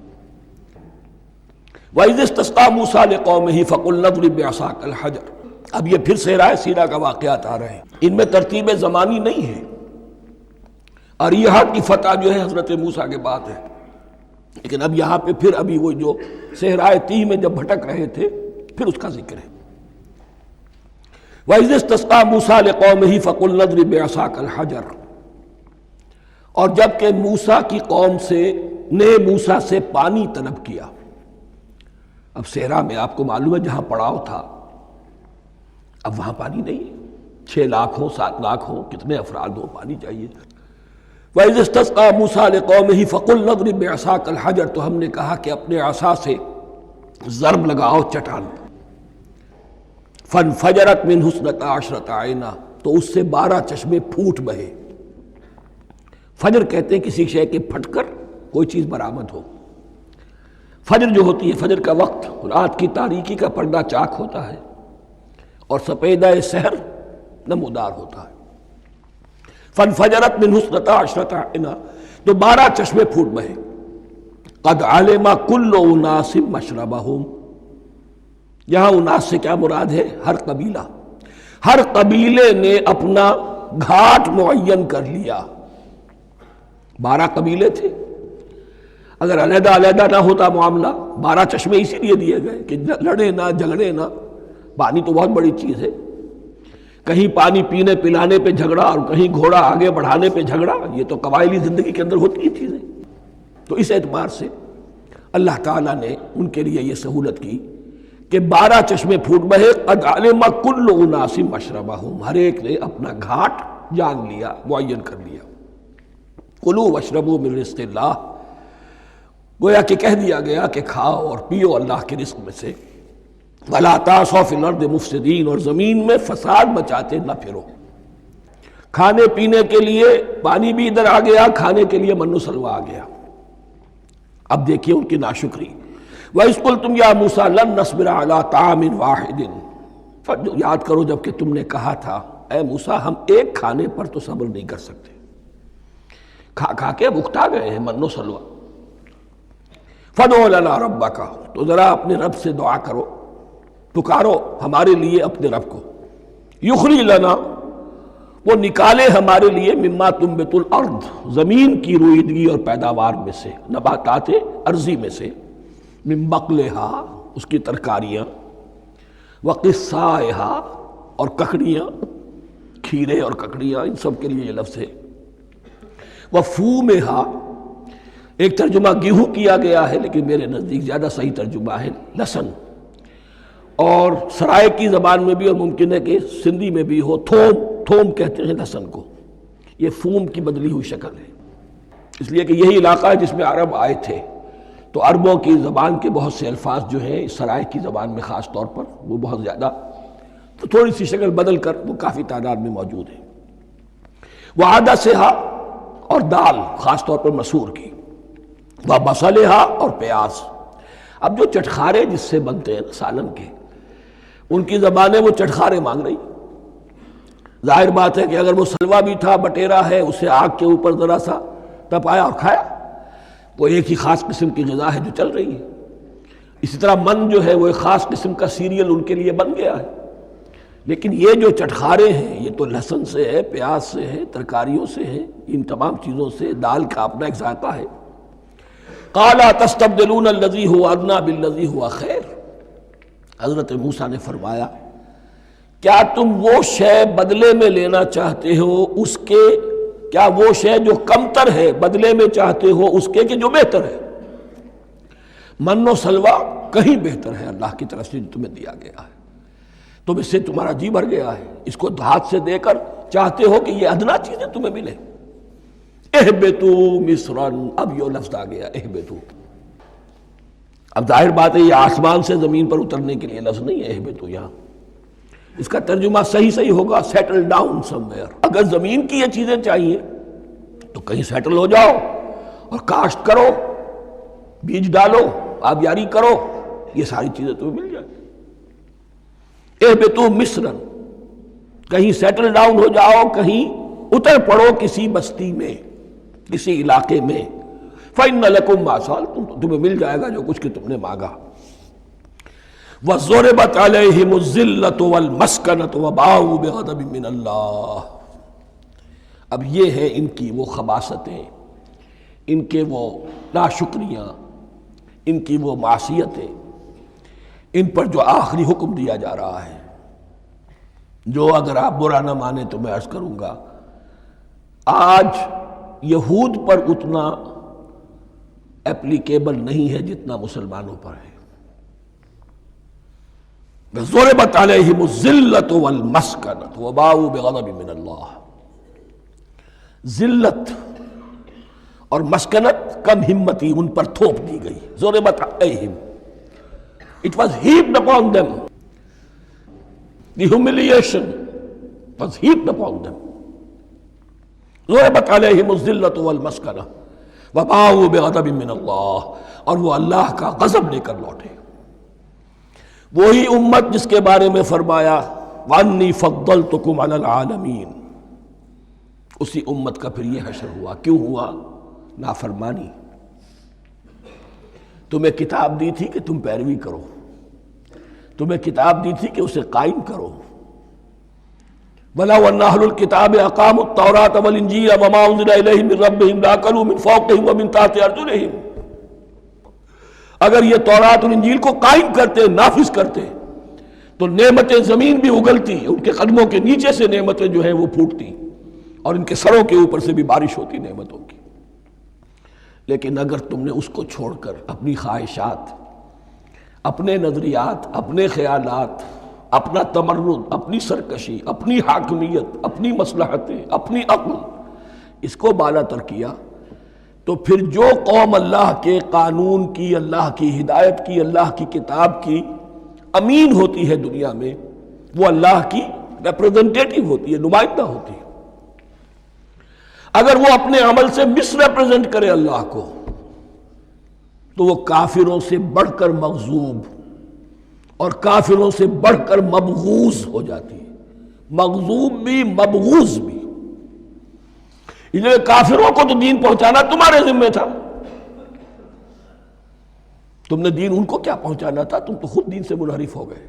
وَإِذِ اسْتَسْقَىٰ مُوسَىٰ لِقَوْمِهِ فَقُلْنَا اضْرِب بِّعَصَاكَ الْحَجَرَ، اب یہ پھر صحرائے سینا کا واقعات آ رہے ہیں، ان میں ترتیب زمانی نہیں ہے۔ اریحا کی فتح جو ہے حضرت موسیٰ کے بعد ہے، لیکن اب یہاں پہ پھر ابھی وہ جو صحرائے تیہ میں جب بھٹک رہے تھے پھر اس کا ذکر ہے۔ وَإِذِ اسْتَسْقَىٰ مُوسَىٰ لِقَوْمِهِ فَقُلْنَا اضْرِب بِّعَصَاكَ الْحَجَرَ، اور جب کہ موسیٰ کی قوم نے موسیٰ سے پانی طلب کیا۔ اب صحرا میں آپ کو معلوم ہے جہاں پڑاؤ تھا اب وہاں پانی نہیں ہے، 6 لاکھ ہو 7 لاکھ ہو کتنے افراد ہو، پانی چاہیے۔ وَإِذِ اسْتَسْقَىٰ مُوسَىٰ لِقَوْمِهِ فَقُلْنَا اضْرِب بِّعَصَاكَ الْحَجَرَ، تو ہم نے کہا کہ اپنے عصا سے ضرب لگاؤ چٹان پر۔ فَانْفَجَرَتْ مِنْهُ اثْنَتَا عَشْرَةَ عَيْنًا، تو اس سے 12 چشمے پھوٹ بہے۔ فجر کہتے ہیں کسی شے کے پھٹ کر کوئی چیز برآمد ہو۔ فجر جو ہوتی ہے، فجر کا وقت رات کی تاریکی کا پردہ چاک ہوتا ہے اور سپیدہ سحر نمودار ہوتا ہے۔ فَانْفَجَرَتْ مِنْهُ اثْنَتَا عَشْرَةَ عَيْنًا، تو 12 چشمے پھوٹ بہے۔ قَدْ عَلِمَ كُلُّ أُنَاسٍ مَشْرَبَهُمْ، یہاں اناس سے کیا مراد ہے؟ ہر قبیلہ، ہر قبیلے نے اپنا گھاٹ معین کر لیا۔ 12 قبیلے تھے، اگر علیحدہ علیحدہ نہ ہوتا معاملہ، 12 چشمے اسی لیے دیے گئے کہ لڑے نہ جھگڑے نہ۔ پانی تو بہت بڑی چیز ہے، کہیں پانی پینے پلانے پہ جھگڑا اور کہیں گھوڑا آگے بڑھانے پہ جھگڑا، یہ تو قبائلی زندگی کے اندر ہوتی ہی چیزیں۔ تو اس اعتبار سے اللہ تعالیٰ نے ان کے لیے یہ سہولت کی کہ 12 چشمے پھوٹ بہے۔ قد علم کل اناس مشربہم، ہر ایک نے اپنا گھاٹ جان لیا، معین کر لیا۔ کلوا واشربوا من رزق اللہ، گویا کہ کہہ دیا گیا کہ کھاؤ اور پیو اللہ کے رزق میں سے۔ ولا تعثوا فی الارض مفسدین، اور زمین میں فساد مچاتے نہ پھرو۔ کھانے پینے کے لیے پانی بھی ادھر آ گیا، کھانے کے لیے من و سلوہ آ گیا۔ اب دیکھیے ان کی ناشکری۔ وَإِذْ قُلْتُمْ يَا مُوسَىٰ لَن نَّصْبِرَ عَلَىٰ طَعَامٍ وَاحِدٍ، یاد کرو جب کہ تم نے کہا تھا اے موسیٰ ہم ایک کھانے پر تو صبر نہیں کر سکتے، کھا کھا کے بکھتا گئے ہیں من و سلوہ۔ فَادْعُ لَنَا رَبَّكَ، تو ذرا اپنے رب سے دعا کرو، پکارو ہمارے لیے اپنے رب کو۔ یخرج لنا، وہ نکالے ہمارے لیے مما تنبت الارض، زمین کی روئیدگی اور پیداوار میں سے، نباتات ارضی میں سے، من بقلہا، اس کی ترکاریاں، وقصائہا، اور ککڑیاں، کھیرے اور ککڑیاں، ان سب کے لیے یہ لفظ ہے۔ وفومہا، ایک ترجمہ گیہوں کیا گیا ہے لیکن میرے نزدیک زیادہ صحیح ترجمہ ہے لہسن، اور سرائے کی زبان میں بھی اور ممکن ہے کہ سندھی میں بھی ہو تھوم، تھوم کہتے ہیں لہسن کو، یہ فوم کی بدلی ہوئی شکل ہے، اس لیے کہ یہی علاقہ ہے جس میں عرب آئے تھے، تو عربوں کی زبان کے بہت سے الفاظ جو ہیں اس سرائے کی زبان میں خاص طور پر وہ بہت زیادہ، تو تھوڑی سی شکل بدل کر وہ کافی تعداد میں موجود ہے۔ وعدسہا، اور دال خاص طور پر مسور کی، وبصلہا، اور پیاز۔ اب جو چٹخارے جس سے بنتے ہیں سالن کے، ان کی زبانیں وہ چٹخارے مانگ رہی۔ ظاہر بات ہے کہ اگر وہ سلوا بھی تھا، بٹیرا ہے، اسے آگ کے اوپر ذرا سا تپایا اور کھایا، وہ ایک ہی خاص قسم کی غذا ہے جو چل رہی ہے۔ اسی طرح من جو ہے وہ ایک خاص قسم کا سیریل ان کے لیے بن گیا ہے، لیکن یہ جو چٹخارے ہیں یہ تو لہسن سے ہے، پیاز سے ہے، ترکاریوں سے ہے، ان تمام چیزوں سے، دال کا اپنا ایک ذائقہ ہے۔ قال تستبدلون الذی هو ادنی بالذی هو خیر، حضرت موسیٰ نے فرمایا کیا تم وہ شے بدلے میں لینا چاہتے ہو اس کے، کیا وہ شے جو کمتر ہے بدلے میں چاہتے ہو اس کے کہ جو بہتر ہے؟ من و سلوہ کہیں بہتر ہے اللہ کی طرف سے جو تمہیں دیا گیا ہے، تم اس سے تمہارا جی بھر گیا ہے، اس کو ہاتھ سے دے کر چاہتے ہو کہ یہ ادنا چیزیں تمہیں ملے۔ اہبطوا مصرا، اب یہ لفظ آ گیا اہبطوا۔ اب ظاہر بات ہے یہ آسمان سے زمین پر اترنے کے لیے لفظ نہیں ہے اہبطوا، یہاں اس کا ترجمہ صحیح ہوگا سیٹل ڈاؤن سم ویئر۔ اگر زمین کی یہ چیزیں چاہیے تو کہیں سیٹل ہو جاؤ اور کاشت کرو، بیج ڈالو، آبیاری کرو، یہ ساری چیزیں تمہیں مل جائیں۔ اہبطوا مصرا، کہیں سیٹل ڈاؤن ہو جاؤ، کہیں اتر پڑو کسی بستی میں، کسی علاقے میں۔ فَإِنَّ لَكُمْ مَا سَأَلْتُمْ، تمہیں مل جائے گا جو کچھ کہ تم نے مانگا۔ وَضُرِبَتْ عَلَيْهِمُ الذِّلَّةُ وَالْمَسْكَنَةُ وَبَاءُوا بِغَضَبٍ مِّنَ اللَّهِ، اب یہ ہے ان کی وہ خباثتیں، ان کے وہ ناشکریاں، ان کی وہ معصیتیں، ان پر جو آخری حکم دیا جا رہا ہے، جو اگر آپ برا نہ مانیں تو میں عرض کروں گا آج یہود پر اتنا اپلیکیبل نہیں ہے جتنا مسلمانوں پر ہے۔ ضربت علیہم الذلۃ والمسکنۃ وباؤوا بغضب من اللہ۔ ذلت اور مسکنت، کم ہمتی ان پر تھوپ دی گئی۔ ضربت علیہم، it was heaped upon them. The humiliation was heaped upon them. ضربت علیہم الذلۃ والمسکنۃ وباؤوا بغضب من اللہ، اور وہ اللہ کا غضب لے کر لوٹے۔ وہی امت جس کے بارے میں فرمایا وَأَنِّي فَضَّلْتُكُمْ عَلَى الْعَالَمِينَ، اسی امت کا پھر یہ حشر ہوا۔ کیوں ہوا؟ نافرمانی۔ تمہیں کتاب دی تھی کہ تم پیروی کرو، تمہیں کتاب دی تھی کہ اسے قائم کرو۔ وَلَوْ أَنَّ أَهْلَ الْكِتَابِ أَقَامُوا التَّوْرَاةَ وَالْإِنْجِيلَ وَمَا أُنزِلَ إِلَيْهِم مِّن رَّبِّهِمْ لَأَكَلُوا مِن فَوْقِهِمْ وَمِن تَحْتِ أَرْجُلِهِمْ۔ اگر یہ تورات اور انجیل کو قائم کرتے، نافذ کرتے، تو نعمتیں زمین بھی اگلتی، ان کے قدموں کے نیچے سے نعمتیں جو ہیں وہ پھوٹتی، اور ان کے سروں کے اوپر سے بھی بارش ہوتی نعمتوں کی۔ لیکن اگر تم نے اس کو چھوڑ کر اپنی خواہشات، اپنے نظریات، اپنے خیالات، اپنا تمرد، اپنی سرکشی، اپنی حاکمیت، اپنی مصلحتیں، اپنی عقل، اس کو بالا تر کیا، تو پھر جو قوم اللہ کے قانون کی، اللہ کی ہدایت کی، اللہ کی کتاب کی امین ہوتی ہے دنیا میں، وہ اللہ کی ریپریزنٹیٹیو ہوتی ہے، نمائندہ ہوتی ہے۔ اگر وہ اپنے عمل سے مس ریپریزنٹ کرے اللہ کو، تو وہ کافروں سے بڑھ کر مغضوب اور کافروں سے بڑھ کر مبغوض ہو جاتی ہے۔ مغضوب بھی، مبغوض بھی۔ اس لیے کافروں کو تو دین پہنچانا تمہارے ذمہ تھا، تم نے دین ان کو کیا پہنچانا تھا، تم تو خود دین سے منحرف ہو گئے۔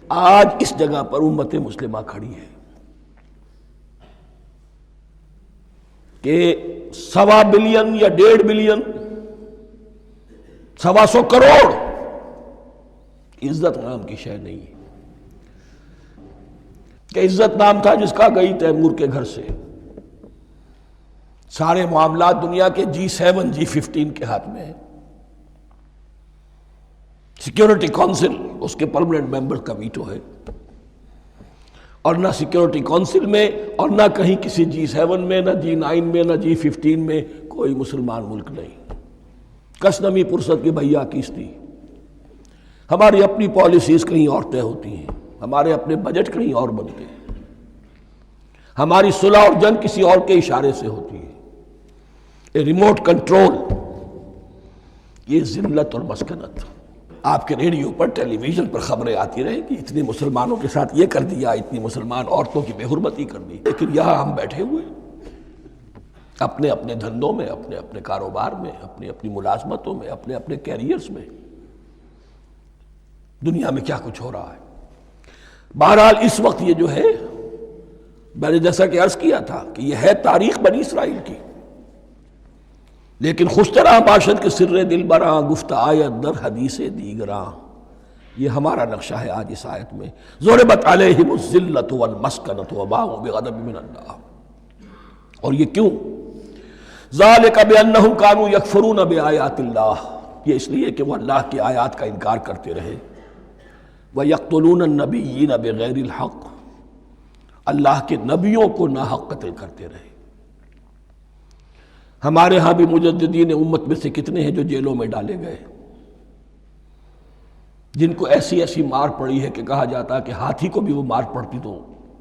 آج اس جگہ پر امت مسلمہ کھڑی ہے کہ 1.25 بلین یا 1.5 بلین، 125 کروڑ عزت نام کی شے نہیں ہے، کہ عزت نام تھا جس کا گئی تیمور کے گھر سے، سارے معاملات دنیا کے G7 G15 کے ہاتھ میں ہیں، سیکیورٹی کونسل اس کے پرماننٹ ممبر کا ویٹو ہے، اور نہ سیکیورٹی کونسل میں اور نہ کہیں کسی G7 میں، نہ G9 میں، نہ G15 میں کوئی مسلمان ملک نہیں۔ کس نمی پرست کی بھیا کیستی، ہماری اپنی پالیسیز کہیں اور طے ہوتی ہیں، ہمارے اپنے بجٹ کہیں اور بنتے ہیں، ہماری صلح اور جنگ کسی اور کے اشارے سے ہوتی ہے۔ ریموٹ کنٹرول، یہ ذلت اور مسکنت۔ آپ کے ریڈیو پر، ٹیلی ویژن پر خبریں آتی رہیں کہ اتنے مسلمانوں کے ساتھ یہ کر دیا، اتنی مسلمان عورتوں کی بے حرمتی کر دی، لیکن یہاں ہم بیٹھے ہوئے اپنے اپنے دھندوں میں، اپنے اپنے کاروبار میں، اپنی اپنی ملازمتوں میں، اپنے اپنے کیریئرز میں، دنیا میں کیا کچھ ہو رہا ہے۔ بہرحال اس وقت یہ جو ہے، میں نے جیسا کہ عرض کیا تھا کہ یہ ہے تاریخ بنی اسرائیل کی، لیکن خوشترا باشد کے سر دل براں، گفت آیت در حدیث دیگراں، یہ ہمارا نقشہ ہے آج اس آیت میں۔ ضربت علیہم الذلۃ والمسکنۃ وباؤوا بغضب من اللہ۔ اور یہ کیوں؟ ذالک بانہم کانوا یکفرون بآیات اللہ، یہ اس لیے کہ وہ اللہ کی آیات کا انکار کرتے رہے۔ وَيَقْتُلُونَ النَّبِيِّينَ بِغَيْرِ الْحَقِّ، اللہ کے نبیوں کو ناحق قتل کرتے رہے۔ ہمارے ہاں بھی مجددین امت میں سے کتنے ہیں جو جیلوں میں ڈالے گئے، جن کو ایسی ایسی مار پڑی ہے کہ کہا جاتا ہے کہ ہاتھی کو بھی وہ مار پڑتی تو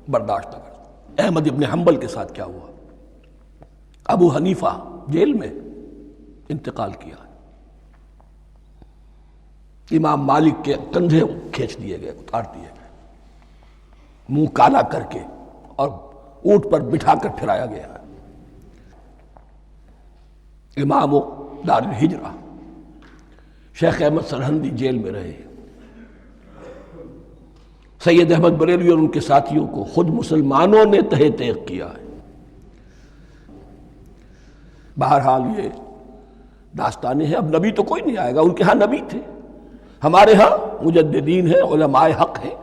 برداشت نہ کرتا۔ احمد ابن حنبل کے ساتھ کیا ہوا؟ ابو حنیفہ جیل میں انتقال کیا، امام مالک کے کندھے کھینچ دیے گئے، اتار دیے گئے، منہ کالا کر کے اور اونٹ پر بٹھا کر پھرایا گیا۔ امام دار الہجرہ شیخ احمد سرہندی جیل میں رہے، سید احمد بریلوی اور ان کے ساتھیوں کو خود مسلمانوں نے تہہ تیغ کیا ہے۔ بہرحال یہ داستانیں ہیں، اب نبی تو کوئی نہیں آئے گا، ان کے ہاں نبی تھے، ہمارے ہاں مجددین ہیں، علماء حق ہیں،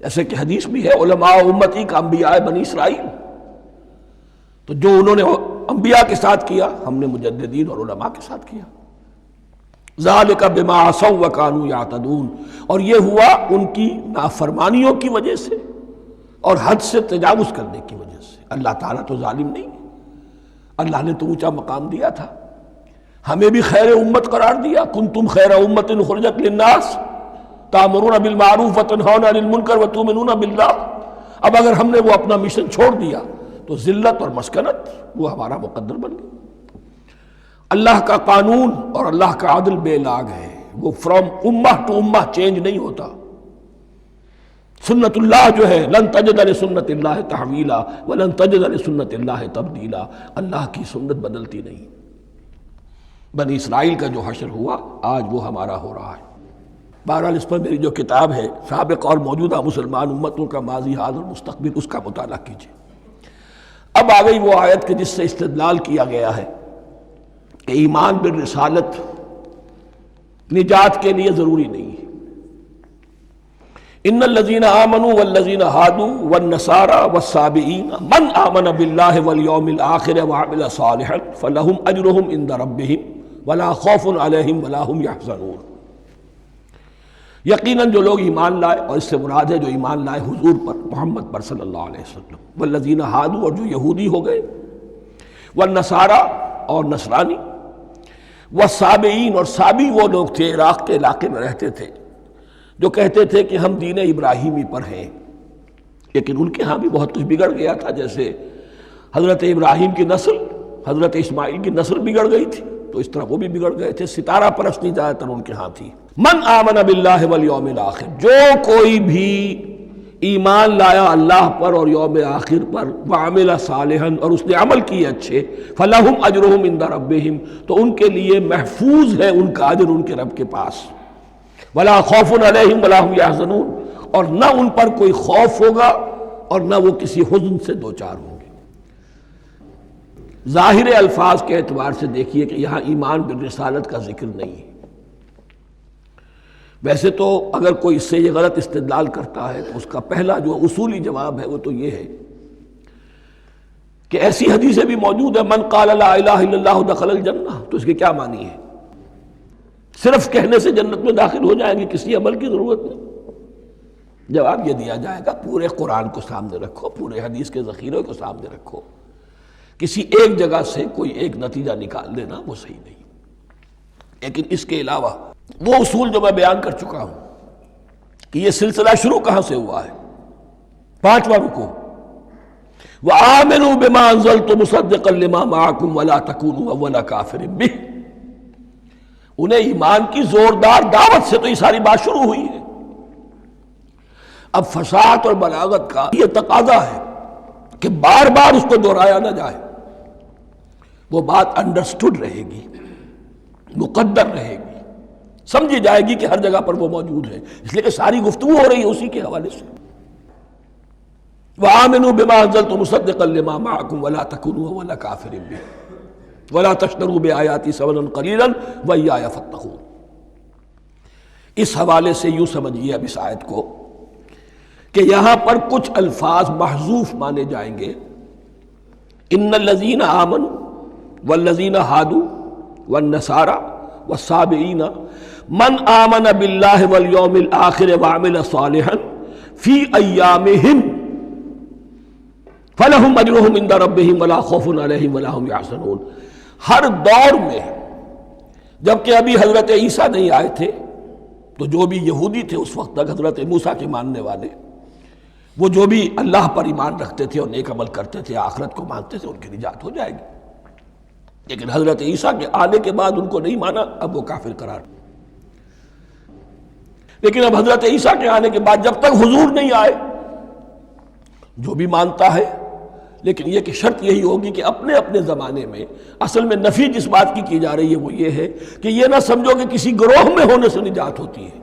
جیسے کہ حدیث بھی ہے علماء امتی کا انبیاء بنی اسرائیل، تو جو انہوں نے انبیاء کے ساتھ کیا ہم نے مجددین اور علماء کے ساتھ کیا۔ ذالک بما عصوا وکانوا یعتدون، اور یہ ہوا ان کی نافرمانیوں کی وجہ سے اور حد سے تجاوز کرنے کی وجہ سے۔ اللہ تعالیٰ تو ظالم نہیں ہے، اللہ نے تو اونچا مقام دیا تھا، ہمیں بھی خیر امت قرار دیا، کنتم خیر امت اخرجت للناس تأمرون بالمعروف وتنہون عن المنکر وتؤمنون باللہ۔ اب اگر ہم نے وہ اپنا مشن چھوڑ دیا تو ذلت اور مسکنت وہ ہمارا مقدر بن گئی۔ اللہ کا قانون اور اللہ کا عدل بے لاگ ہے، وہ فرام امہ ٹو امہ چینج نہیں ہوتا۔ سنت اللہ جو ہے لن تجد لسنت اللہ تحویلا ولن تجد لسنت اللہ تبدیلا، اللہ کی سنت بدلتی نہیں۔ بنی اسرائیل کا جو حشر ہوا آج وہ ہمارا ہو رہا ہے۔ بہرحال اس پر میری جو کتاب ہے سابق اور موجودہ مسلمان امتوں کا ماضی حال اور مستقبل، اس کا مطالعہ کیجیے۔ اب آ گئی وہ آیت کہ جس سے استدلال کیا گیا ہے کہ ایمان بالرسالت نجات کے لیے ضروری نہیں ہے۔ ان الذین آمنوا والذین ہادوا والنصارى والصابئین من آمن باللہ والیوم الآخر وعمل صالحا فلہم اجرہم عند ربہم ولا خوف علیہم ولا ہم یحزنون۔ یقیناً جو لوگ ایمان لائے، اور اس سے مراد ہے جو ایمان لائے حضور پر، محمد پر صلی اللہ علیہ وسلم، والذین ہادوا، اور جو یہودی ہو گئے، والنصارى، اور نصرانی، والصابئین، اور صابی وہ لوگ تھے عراق کے علاقے میں رہتے تھے جو کہتے تھے کہ ہم دین ابراہیمی پر ہیں، لیکن ان کے ہاں بھی بہت کچھ بگڑ گیا تھا، جیسے حضرت ابراہیم کی نسل، حضرت اسماعیل کی نسل بگڑ گئی تھی، تو اس طرح وہ بھی بگڑ گئے تھے۔ ستارہ پرستی زیادہ تر ان کے ہاں تھی۔ من آمن باللہ والیوم الآخر، جو کوئی بھی ایمان لایا اللہ پر اور یوم آخر پر، وعمل صالحا، اور اس نے عمل کیے اچھے، فلہم اجرہم عند ربہم، تو ان کے لیے محفوظ ہے ان کا اجر ان کے رب کے پاس، ولا خوف علیہم ولا ہم یحزنون، اور نہ ان پر کوئی خوف ہوگا اور نہ وہ کسی حزن سے دوچار ہوں گے۔ ظاہر الفاظ کے اعتبار سے دیکھیے کہ یہاں ایمان بالرسالت کا ذکر نہیں ہے۔ ویسے تو اگر کوئی اس سے یہ غلط استدلال کرتا ہے تو اس کا پہلا جو اصولی جواب ہے وہ تو یہ ہے کہ ایسی حدیثیں بھی موجود ہے من قال لا الہ الا اللہ دخل الجنہ، تو اس کے کیا معنی ہے؟ صرف کہنے سے جنت میں داخل ہو جائیں گے، کسی عمل کی ضرورت نہیں؟ جواب یہ دیا جائے گا پورے قرآن کو سامنے رکھو، پورے حدیث کے ذخیرے کو سامنے رکھو، کسی ایک جگہ سے کوئی ایک نتیجہ نکال لینا وہ صحیح نہیں۔ لیکن اس کے علاوہ وہ اصول جو میں بیان کر چکا ہوں کہ یہ سلسلہ شروع کہاں سے ہوا ہے، 5واں رکوع، وَآمِنُوا بِمَا أَنزَلْتُ مُصَدِّقًا لِمَا مَعَكُمْ وَلَا تَكُونُوا أَوَّلَ كَافِرٍ بِهِ۔ انہیں ایمان کی زوردار دعوت سے تو یہ ساری بات شروع ہوئی ہے۔ اب فصاحت اور بلاغت کا یہ تقاضا ہے کہ بار بار اس کو دہرایا نہ جائے، وہ بات انڈرسٹوڈ رہے گی، مقدر رہے گی، سمجھی جائے گی کہ ہر جگہ پر وہ موجود ہے، اس لیے کہ ساری گفتگو ہو رہی ہے اسی کے حوالے سے۔ وَآمِنُوا بِمَا أَنزَلْتُ مُصَدِّقًا لِمَا مَعَكُمْ وَلَا تَكُونُوا أَوَّلَ كَافِرٍ بِهِ وَلَا تَشْتَرُوا بِآيَاتِي ثَمَنًا قَلِيلًا وَإِيَّايَ فَاتَّقُونِ۔ اس حوالے سے یوں سمجھیے اب اس آیت کو کہ یہاں پر کچھ الفاظ محذوف مانے جائیں گے۔ ان الذین آمنوا والذین ہادوا والنصارى والصابئین من آمن باللہ والیوم الآخر وعمل صالحا فی ایامہم فلہم اجرہم عند ربہم ولا خوف علیہم ولا ہم یحزنون۔ ہر دور میں جبکہ ابھی حضرت عیسیٰ نہیں آئے تھے تو جو بھی یہودی تھے اس وقت تک، حضرت موسیٰ کے ماننے والے، وہ جو بھی اللہ پر ایمان رکھتے تھے اور نیک عمل کرتے تھے، آخرت کو مانتے تھے، ان کی نجات ہو جائے گی۔ لیکن حضرت عیسیٰ کے آنے کے بعد ان کو نہیں مانا، اب وہ کافر قرار۔ لیکن اب حضرت عیسیٰ کے آنے کے بعد جب تک حضور نہیں آئے جو بھی مانتا ہے، لیکن یہ کہ شرط یہی ہوگی کہ اپنے اپنے زمانے میں، اصل میں نفی جس بات کی جا رہی ہے وہ یہ ہے کہ یہ نہ سمجھو کہ کسی گروہ میں ہونے سے نجات ہوتی ہے،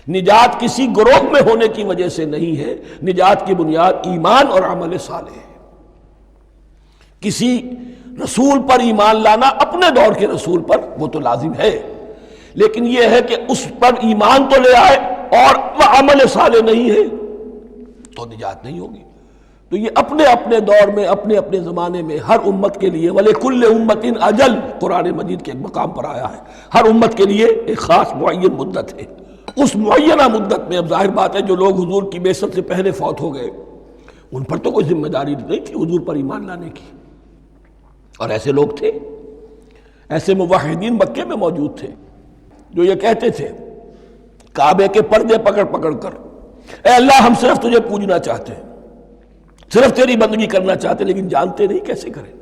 نجات کسی گروہ میں ہونے کی وجہ سے نہیں ہے، نجات کی بنیاد ایمان اور عمل صالح ہے۔ کسی رسول پر ایمان لانا اپنے دور کے رسول پر وہ تو لازم ہے، لیکن یہ ہے کہ اس پر ایمان تو لے آئے اور وہ عمل صالح نہیں ہے تو نجات نہیں ہوگی۔ تو یہ اپنے اپنے دور میں، اپنے اپنے زمانے میں ہر امت کے لیے وَلِكُلِّ أُمَّةٍ أَجَلٌ، قرآن مجید کے ایک مقام پر آیا ہے، ہر امت کے لیے ایک خاص معین مدت ہے۔ اس معینہ مدت میں اب ظاہر بات ہے جو لوگ حضور کی بعثت سے پہلے فوت ہو گئے ان پر تو کوئی ذمہ داری نہیں تھی حضور پر ایمان لانے کی، اور ایسے لوگ تھے، ایسے موحدین مکے میں موجود تھے جو یہ کہتے تھے کعبے کے پردے پکڑ پکڑ کر، اے اللہ ہم صرف تجھے پوجنا چاہتے ہیں، صرف تیری بندگی کرنا چاہتے، لیکن جانتے نہیں کیسے کریں۔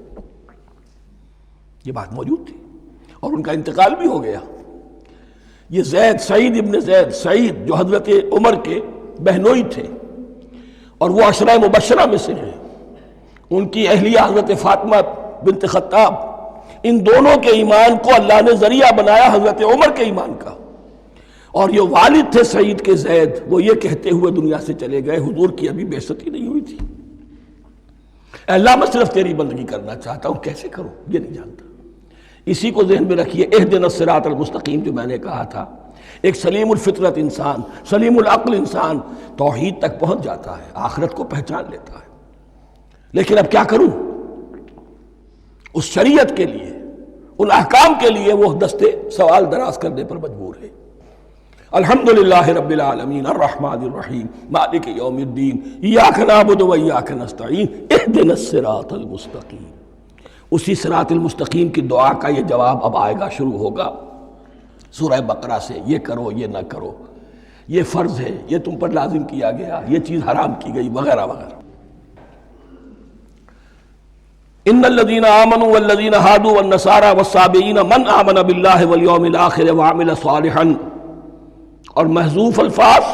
یہ بات موجود تھی اور ان کا انتقال بھی ہو گیا۔ یہ زید، سعید ابن زید، سعید جو حضرت عمر کے بہنوئی تھے اور وہ عشرہ مبشرہ میں سے ہیں، ان کی اہلیہ حضرت فاطمہ بنت خطاب، ان دونوں کے ایمان کو اللہ نے ذریعہ بنایا حضرت عمر کے ایمان کا، اور یہ والد تھے سعید کے زید، وہ یہ کہتے ہوئے دنیا سے چلے گئے حضور کی ابھی بعثت ہی نہیں ہوئی تھی، اے اللہ میں صرف تیری بندگی کرنا چاہتا ہوں، کیسے کروں یہ نہیں جانتا۔ اسی کو ذہن میں رکھیے، اہدنا الصراط المستقیم جو میں نے کہا تھا، ایک سلیم الفطرت انسان، سلیم العقل انسان توحید تک پہنچ جاتا ہے، آخرت کو پہچان لیتا ہے، لیکن اب کیا کروں؟ اس شریعت کے لیے، ان احکام کے لیے وہ دستے سوال دراز کرنے پر مجبور ہے۔ الحمدللہ رب العالمین الرحمن الرحیم مالک یوم الدین ایاک نعبد و ایاک نستعین اہدنا الصراط المستقیم۔ اسی صراط المستقیم کی دعا کا یہ جواب اب آئے گا، شروع ہوگا سورہ بقرہ سے، یہ کرو یہ نہ کرو، یہ فرض ہے، یہ تم پر لازم کیا گیا، یہ چیز حرام کی گئی، وغیرہ وغیرہ۔ ان الذين آمنوا والذين هادوا والنصارى والصابئين من آمن بالله واليوم الآخر وعمل صالحا، اور محذوف الفاظ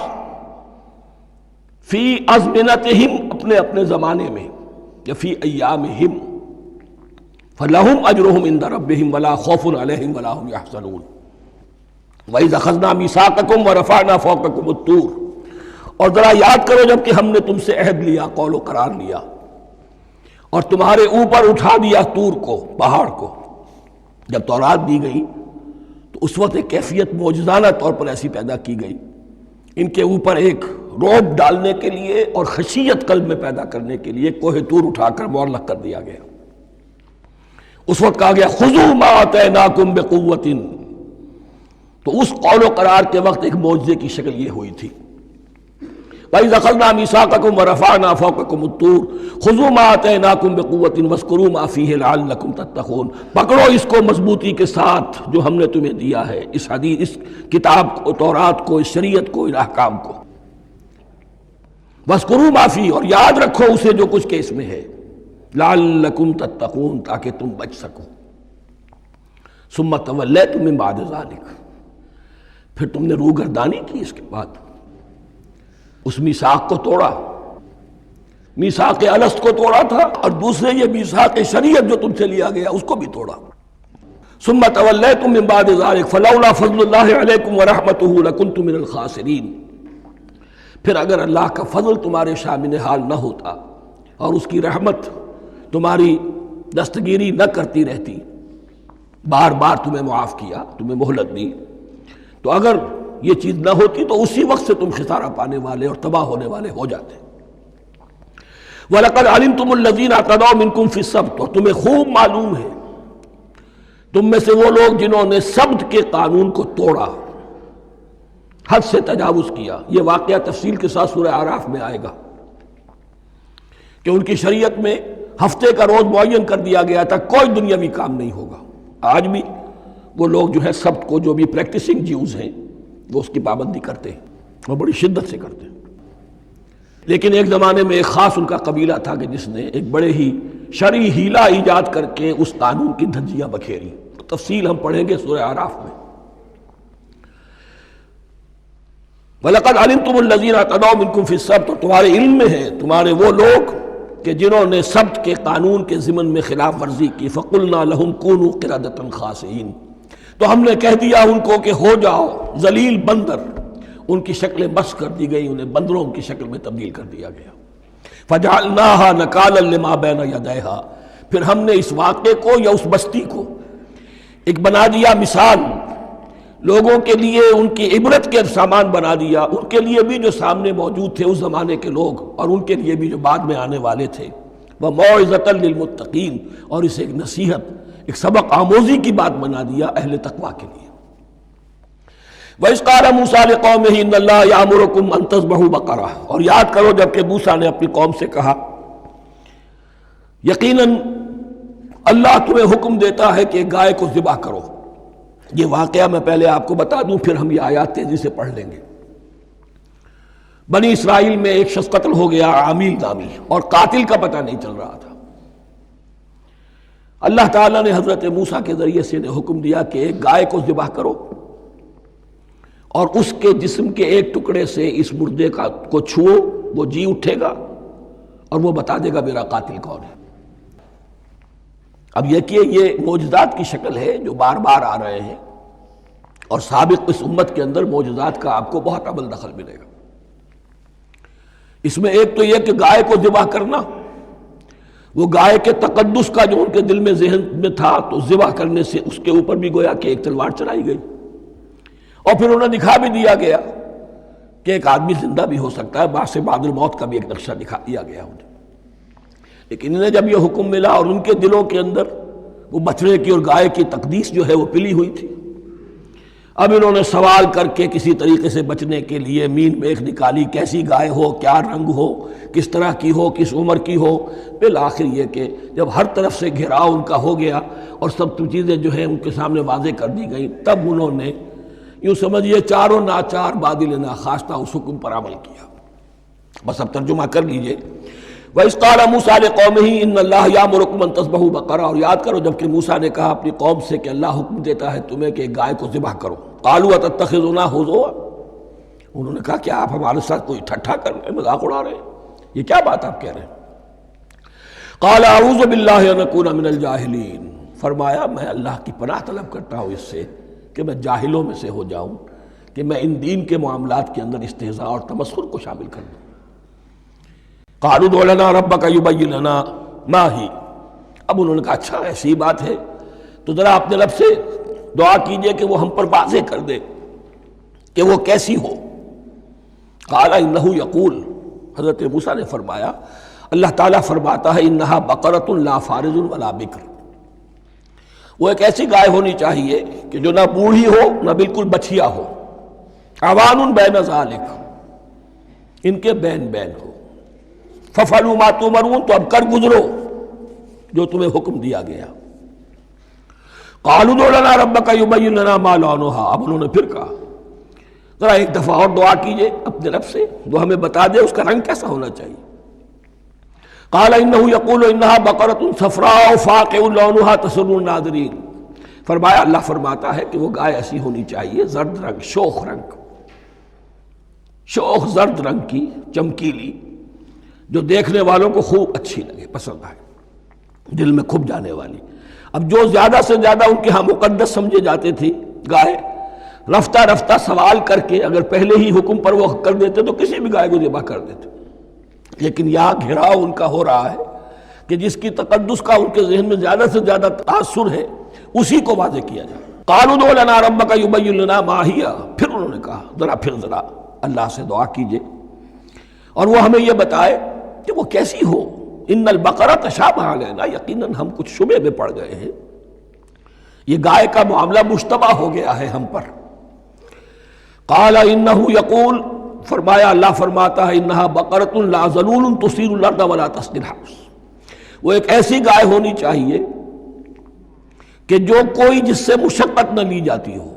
فی ازمنتہم، اپنے اپنے زمانے میں، یا فی ایامہم، فلہم اجرہم عند ربہم ولا خوف علیہم ولا هم یحزنون۔ وَإِذْ أَخَذْنَا مِيثَاقَكُمْ وَرَفَعْنَا فَوْقَكُمُ الطُّورَ، اور ذرا یاد کرو جب کہ ہم نے تم سے عہد لیا، قول و قرار لیا، اور تمہارے اوپر اٹھا دیا طور کو، پہاڑ کو۔ جب تورات دی گئی تو اس وقت ایک کیفیت معجزانہ طور پر ایسی پیدا کی گئی، ان کے اوپر ایک رعب ڈالنے کے لیے اور خشیت قلب میں پیدا کرنے کے لیے کوہ طور اٹھا کر معلق کر دیا گیا۔ اس وقت کہا گیا خذوا ما آتیناکم بقوۃ، تو اس قول و قرار کے وقت ایک معجزے کی شکل یہ ہوئی تھی۔ وَإِذْ أَخَذْنَا مِيثَاقَكُمْ وَرَفَعْنَا فَوْقَكُمُ الطُّورَ خُذُوا مَا آتَيْنَاكُمْ بِقُوَّةٍ وَاذْكُرُوا مَا فِيهِ لَعَلَّكُمْ تَتَّقُونَ، پکڑو اس کو مضبوطی کے ساتھ جو ہم نے تمہیں دیا ہے، اس حدیث، اس کتاب کو، تورات کو، اس شریعت کو، ان احکام کو۔ وَاذْكُرُوا مَا فِيهِ، اور یاد رکھو اسے جو کچھ کہ اس میں ہے، لَعَلَّكُمْ تَتَّقُونَ، تاکہ تم بچ سکو۔ ثُمَّ تَوَلَّيْتُم مِّن بَعْدِ ذَلِكَ، پھر تم نے روگردانی کی اس کے بعد، اس میثاق کو توڑا، میثاق الست کو توڑا تھا، اور دوسرے یہ میثاق شریعت جو تم سے لیا گیا اس کو بھی توڑا۔ ثم تولیتم من بعد ذلک فلولا فضل اللہ علیکم ورحمتہ لکنتم من الخاسرین، پھر اگر اللہ کا فضل تمہارے شامل حال نہ ہوتا اور اس کی رحمت تمہاری دستگیری نہ کرتی رہتی، بار بار تمہیں معاف کیا، تمہیں مہلت دی، تو اگر یہ چیز نہ ہوتی تو اسی وقت سے تم خسارہ پانے والے اور تباہ ہونے والے ہو جاتے۔ وَلَقَدْ عَلِمْتُمُ الَّذِينَ اعْتَدَوْا مِنْكُمْ فِي السَّبْتِ، اور تمہیں خوب معلوم ہے تم میں سے وہ لوگ جنہوں نے سبت کے قانون کو توڑا، حد سے تجاوز کیا۔ یہ واقعہ تفصیل کے ساتھ سورہ اعراف میں آئے گا کہ ان کی شریعت میں ہفتے کا روز معین کر دیا گیا تھا، کوئی دنیاوی کام نہیں ہوگا۔ آج بھی وہ لوگ جو ہے سبت کو، جو بھی پریکٹسنگ جیوز ہیں، وہ اس کی پابندی کرتے ہیں، وہ بڑی شدت سے کرتے ہیں۔ لیکن ایک زمانے میں ایک خاص ان کا قبیلہ تھا کہ جس نے ایک بڑے ہی شرعی ہیلہ ایجاد کر کے اس قانون کی دھجیاں بکھیری، تفصیل ہم پڑھیں گے سورہ اعراف میں۔ وَلَقَدْ عَلِمْتُمُ الَّذِينَ اعْتَدَوْا مِنْكُمْ فِي السَّبْتِ، اور تمہارے علم میں ہے تمہارے وہ لوگ کہ جنہوں نے سبت کے قانون کے ضمن میں خلاف ورزی کی، فَقُلْنَا لَهُمْ كُونُوا قِرَدَةً خَاسِئِينَ، تو ہم نے کہہ دیا ان کو کہ ہو جاؤ ذلیل بندر، ان کی شکلیں مس کر دی گئی، انہیں بندروں کی شکل میں تبدیل کر دیا گیا۔ فَجَعَلْنَاهَا نَكَالًا لِمَا بَيْنَ يَدَيْهَا، پھر ہم نے اس واقعے کو یا اس بستی کو ایک بنا دیا مثال، لوگوں کے لیے ان کی عبرت کے سامان بنا دیا، ان کے لیے بھی جو سامنے موجود تھے اس زمانے کے لوگ، اور ان کے لیے بھی جو بعد میں آنے والے تھے۔ وَمَوْعِظَةً لِّلْمُتَّقِينَ، اور اسے ایک نصیحت، ایک سبق آموزی کی بات بنا دیا اہل تقویٰ کے لیے۔ وَإِذْ قَالَ مُوسَىٰ لِقَوْمِهِ إِنَّ اللَّهَ يَأْمُرُكُمْ أَن تَذْبَحُوا بَقَرَةً، اور یاد کرو جب کہ موسیٰ نے اپنی قوم سے کہا یقیناً اللہ تمہیں حکم دیتا ہے کہ گائے کو ذبح کرو۔ یہ واقعہ میں پہلے آپ کو بتا دوں، پھر ہم یہ آیات تیزی سے پڑھ لیں گے۔ بنی اسرائیل میں ایک شخص قتل ہو گیا، عامیل نامی، اور قاتل کا پتہ نہیں چل رہا تھا۔ اللہ تعالیٰ نے حضرت موسیٰ کے ذریعے سے انہیں حکم دیا کہ ایک گائے کو ذبح کرو اور اس کے جسم کے ایک ٹکڑے سے اس مردے کو چھوؤ، وہ جی اٹھے گا اور وہ بتا دے گا میرا قاتل کون ہے۔ اب یہ معجزات کی شکل ہے جو بار بار آ رہے ہیں، اور سابق اس امت کے اندر معجزات کا آپ کو بہت عمل دخل ملے گا۔ اس میں ایک تو یہ کہ گائے کو ذبح کرنا، وہ گائے کے تقدس کا جو ان کے دل میں ذہن میں تھا، تو ذبح کرنے سے اس کے اوپر بھی گویا کہ ایک تلوار چلائی گئی، اور پھر انہیں دکھا بھی دیا گیا کہ ایک آدمی زندہ بھی ہو سکتا ہے، بعد سے بعد الموت کا بھی ایک نقشہ دکھا دیا گیا انہیں۔ لیکن انہیں جب یہ حکم ملا اور ان کے دلوں کے اندر وہ بچڑے کی اور گائے کی تقدیس جو ہے وہ پلی ہوئی تھی، اب انہوں نے سوال کر کے کسی طریقے سے بچنے کے لیے مین میخ نکالی، کیسی گائے ہو، کیا رنگ ہو، کس طرح کی ہو، کس عمر کی ہو۔ بالآخر یہ کہ جب ہر طرف سے گھیراؤ ان کا ہو گیا اور سب چیزیں جو ہیں ان کے سامنے واضح کر دی گئیں، تب انہوں نے یوں سمجھیے چاروں ناچار بادل ناخواستہ اس حکم پر عمل کیا۔ بس اب ترجمہ کر لیجئے۔ وَإِذْ قَالَ مُوسَىٰ لِقَوْمِهِ إِنَّ اللَّهَ يَأْمُرُكُمْ أَن تَذْبَحُوا بَقَرَةً، اور یاد کرو جب کہ موسیٰ نے کہا اپنی قوم سے کہ اللہ حکم دیتا ہے تمہیں کہ گائے کو ذبح کرو۔ قَالُوا أَتَتَّخِذُنَا هُزُوًا، انہوں نے کہا کیا آپ ہمارے ساتھ کوئی ٹھٹھا کر رہے ہیں، مذاق اڑا رہے ہیں، یہ کیا بات آپ کہہ رہے ہیں؟ قَالَ أَعُوذُ بِاللَّهِ أَنْ أَكُونَ مِنَ الْجَاهِلِينَ، فرمایا میں اللہ کی پناہ طلب کرتا ہوں اس سے کہ میں جاہلوں میں سے ہو جاؤں، کہ میں ان دین کے معاملات کے اندر استہزاء اور تمسخر کو شامل کر دوں۔ قالوا ادع لنا ربك يبين لنا ما هي، اب انہوں نے کہا اچھا ایسی بات ہے تو ذرا اپنے رب سے دعا کیجئے کہ وہ ہم پر واضح کر دے کہ وہ کیسی ہو۔ قال انه يقول، حضرت موسیٰ نے فرمایا اللہ تعالیٰ فرماتا ہے انها بقرة لا فارض ولا بکر، وہ ایک ایسی گائے ہونی چاہیے کہ جو نہ بوڑھی ہو نہ بالکل بچھیا ہو، عوان بین ذالک، ان کے بین بین ہو۔ فَفَعَلُوا مَا تُؤْمَرُونَ، تو اب کر گزرو جو تمہیں حکم دیا گیا۔ قَالُوا ادْعُ لَنَا رَبَّكَ يُبَيِّن لَنَا مَا لَوْنُهَا، اب انہوں نے پھر کہا ذرا ایک دفعہ اور دعا کیجئے اپنے رب سے، وہ ہمیں بتا دے اس کا رنگ کیسا ہونا چاہیے۔ قَالَ إِنَّهُ يَقُولُ إِنَّهَا بَقَرَةٌ صَفْرَاءُ فَاقِعٌ لَوْنُهَا تَسُرُّ النَّاظِرِينَ، فرمایا اللہ فرماتا ہے کہ وہ گائے ایسی ہونی چاہیے زرد رنگ، شوخ رنگ، شوخ زرد رنگ کی، چمکیلی، جو دیکھنے والوں کو خوب اچھی لگے، پسند آئے، دل میں کھپ جانے والی۔ اب جو زیادہ سے زیادہ ان کے ہاں مقدس سمجھے جاتے تھی گائے، رفتہ رفتہ سوال کر کے اگر پہلے ہی حکم پر وہ کر دیتے تو کسی بھی گائے کو ذبح کر دیتے، لیکن یہاں گھیراؤ ان کا ہو رہا ہے کہ جس کی تقدس کا ان کے ذہن میں زیادہ سے زیادہ تاثر ہے اسی کو واضح کیا جائے۔ قالوا ادع لنا ربك يبين لنا ما هي، پھر انہوں نے کہا ذرا اللہ سے دعا کیجئے اور وہ ہمیں یہ بتائے کہ وہ کیسی ہو۔ ان البقرہ تشابہ علینا، یقیناً ہم کچھ شبے میں پڑ گئے ہیں، یہ گائے کا معاملہ مشتبہ ہو گیا ہے ہم پر۔ قال انہ یقول، فرمایا اللہ فرماتا ہے انہا بقرۃ لا ذلول تثیر الارض ولا تسقی الحرث، وہ ایک ایسی گائے ہونی چاہیے کہ جو کوئی جس سے مشقت نہ لی جاتی ہو،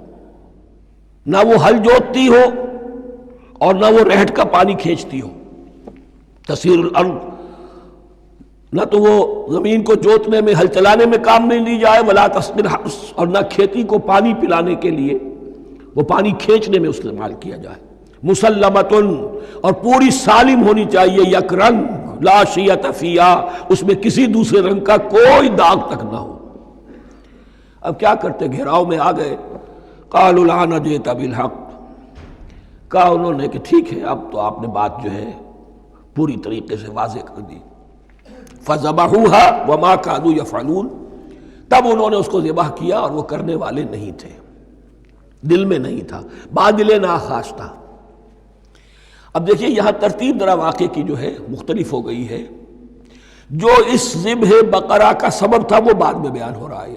نہ وہ ہل جوتتی ہو اور نہ وہ رہٹ کا پانی کھینچتی ہو۔ تسیر الارض، نہ تو وہ زمین کو جوتنے میں، ہل چلانے میں کام نہیں لی جائے، ولا تسقی الحرث، اور نہ کھیتی کو پانی پلانے کے لیے وہ پانی کھینچنے میں استعمال کیا جائے۔ مسلمتن، اور پوری سالم ہونی چاہیے، یک رنگ، لا شیۃ فیہا، اس میں کسی دوسرے رنگ کا کوئی داغ تک نہ ہو۔ اب کیا کرتے، گھیراؤ میں آ گئے۔ قالوا الآن جئت بالحق، کہا انہوں نے کہ ٹھیک ہے، اب تو آپ نے بات جو ہے پوری طریقے سے واضح کر دی۔ فَذَبَحُوهَا وَمَا كَادُوا يَفْعَلُونَ، تب انہوں نے اس کو ذبح کیا اور وہ کرنے والے نہیں تھے، دل میں نہیں تھا، بادل ناخواش تھا۔ اب دیکھیے یہاں ترتیب ذرا واقعے کی جو ہے مختلف ہو گئی ہے۔ جو اس ذبح بقرہ کا سبب تھا وہ بعد میں بیان ہو رہا ہے۔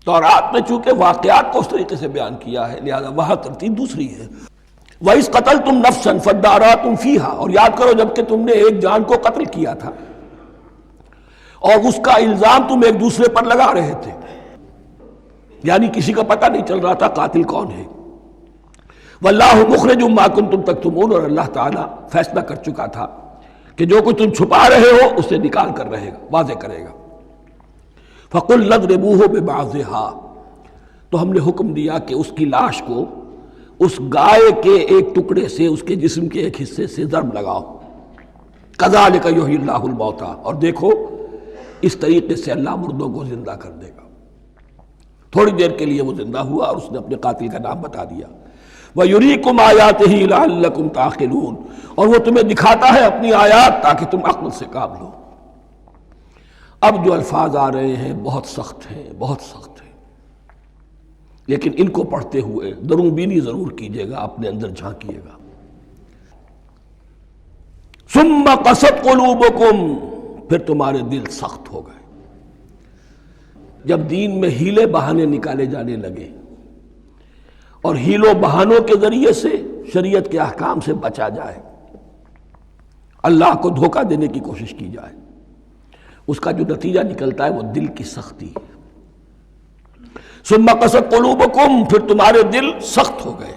تورات میں چونکہ واقعات کو اس طریقے سے بیان کیا ہے لہذا وہاں ترتیب دوسری ہے۔ وَإِذْ قَتَلْتُمْ نَفْسًا فَادَّارَأْتُمْ فِيهَا، اور یاد کرو جب کہ تم نے ایک جان کو قتل کیا تھا اور اس کا الزام تم ایک دوسرے پر لگا رہے تھے، یعنی کسی کا پتہ نہیں چل رہا تھا قاتل کون ہے۔ وَاللَّهُ مُخْرِجٌ مَا كُنتُمْ تَكْتُمُونَ، اور اللہ تعالیٰ فیصلہ کر چکا تھا کہ جو کچھ تم چھپا رہے ہو اسے نکال کر رہے گا، واضح کرے گا۔ فَقُلْ اضْرِبُوهُ بِبَعْضِهَا، تو ہم نے حکم دیا کہ اس کی لاش کو اس گائے کے ایک ٹکڑے سے، اس کے جسم کے ایک حصے سے ضرب لگاؤ۔ كَذَلِكَ يُحْيِي اللَّهُ الْمَوْتَىٰ، اور دیکھو اس طریقے سے اللہ مردوں کو زندہ کر دے گا۔ تھوڑی دیر کے لیے وہ زندہ ہوا اور اس نے اپنے قاتل کا نام بتا دیا۔ وَيُرِيكُمْ آيَاتِهِ لَعَلَّكُمْ تَعْقِلُونَ، اور وہ تمہیں دکھاتا ہے اپنی آیات تاکہ تم عقل سے کام لو۔ اب جو الفاظ آ رہے ہیں بہت سخت ہیں، بہت سخت ہیں، لیکن ان کو پڑھتے ہوئے درون بینی ضرور کیجیے گا، اپنے اندر جھانکیے گا۔ ثُمَّ قَسَتْ قُلُوبُكُمْ، پھر تمہارے دل سخت ہو گئے۔ جب دین میں ہیلے بہانے نکالے جانے لگے اور ہیلوں بہانوں کے ذریعے سے شریعت کے احکام سے بچا جائے، اللہ کو دھوکہ دینے کی کوشش کی جائے، اس کا جو نتیجہ نکلتا ہے وہ دل کی سختی ہے۔ ثم قست قلوبکم، پھر تمہارے دل سخت ہو گئے۔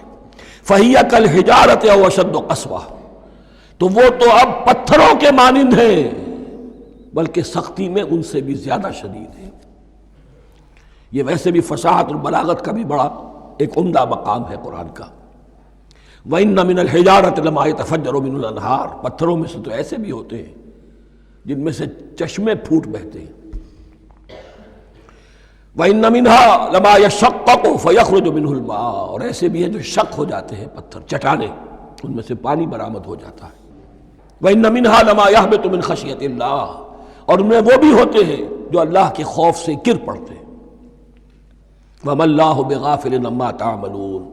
فہی کالحجارۃ او اشد قسوہ، تو وہ تو اب پتھروں کے مانند ہیں بلکہ سختی میں ان سے بھی زیادہ شدید ہے۔ یہ ویسے بھی فصاحت اور بلاغت کا بھی بڑا ایک عمدہ مقام ہے قرآن کا۔ وَإِنَّ مِنَ الْحِجَارَةِ لَمَا يَتَفَجَّرُ مِنْهُ الْأَنْهَارُ، پتھروں میں سے تو ایسے بھی ہوتے ہیں جن میں سے چشمے پھوٹ بہتے ہیں۔ وَإِنَّ مِنْهَا لَمَا يَشَّقَّقُ فَيَخْرُجُ مِنْهُ الْمَاءُ، اور ایسے بھی ہیں جو شق ہو جاتے ہیں، پتھر چٹانیں، ان میں سے پانی برآمد ہو جاتا ہے۔ وَإِنَّ مِنْهَا لَمَا يَهْبِطُ مِنْ خَشْيَةِ اللَّهِ، اور ان میں وہ بھی ہوتے ہیں جو اللہ کے خوف سے گر پڑتے ہیں۔ وَمَا اللَّهُ بِغَافِلٍ عَمَّا تَعْمَلُونَ،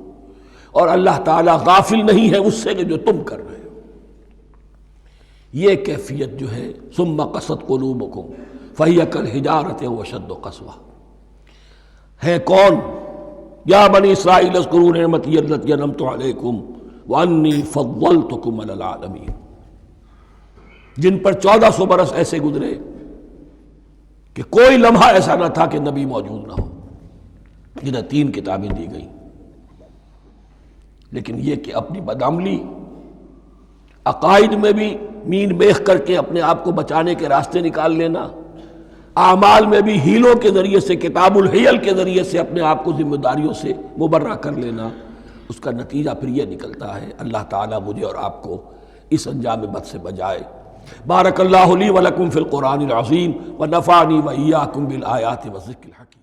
اور اللہ تعالیٰ غافل نہیں ہے اس سے کہ جو تم کر رہے ہو۔ یہ کیفیت جو ہے ثُمَّ قَسَتْ قُلُوبُكُمْ فَهِيَ كَالْحِجَارَةِ أَوْ أَشَدُّ قَسْوَةً، ہے کون؟ یا بنی اسرائیل اذکروا نعمتی التی انعمت علیکم وانی فضلتکم علی العالمین، جن پر 1400 برس ایسے گزرے کہ کوئی لمحہ ایسا نہ تھا کہ نبی موجود نہ ہو، جنہیں 3 کتابیں دی گئیں۔ لیکن یہ کہ اپنی بدعملی، عقائد میں بھی مین بیخ کر کے اپنے آپ کو بچانے کے راستے نکال لینا، اعمال میں بھی ہیلوں کے ذریعے سے، کتاب الحیل کے ذریعے سے اپنے آپ کو ذمہ داریوں سے مبرہ کر لینا، اس کا نتیجہ پھر یہ نکلتا ہے۔ اللہ تعالیٰ مجھے اور آپ کو اس انجام بد سے بچائے۔ بارک اللہ لی ولکم فی القرآن العظیم ونفعنی وإیاکم بالآیات والذکر الحکیم۔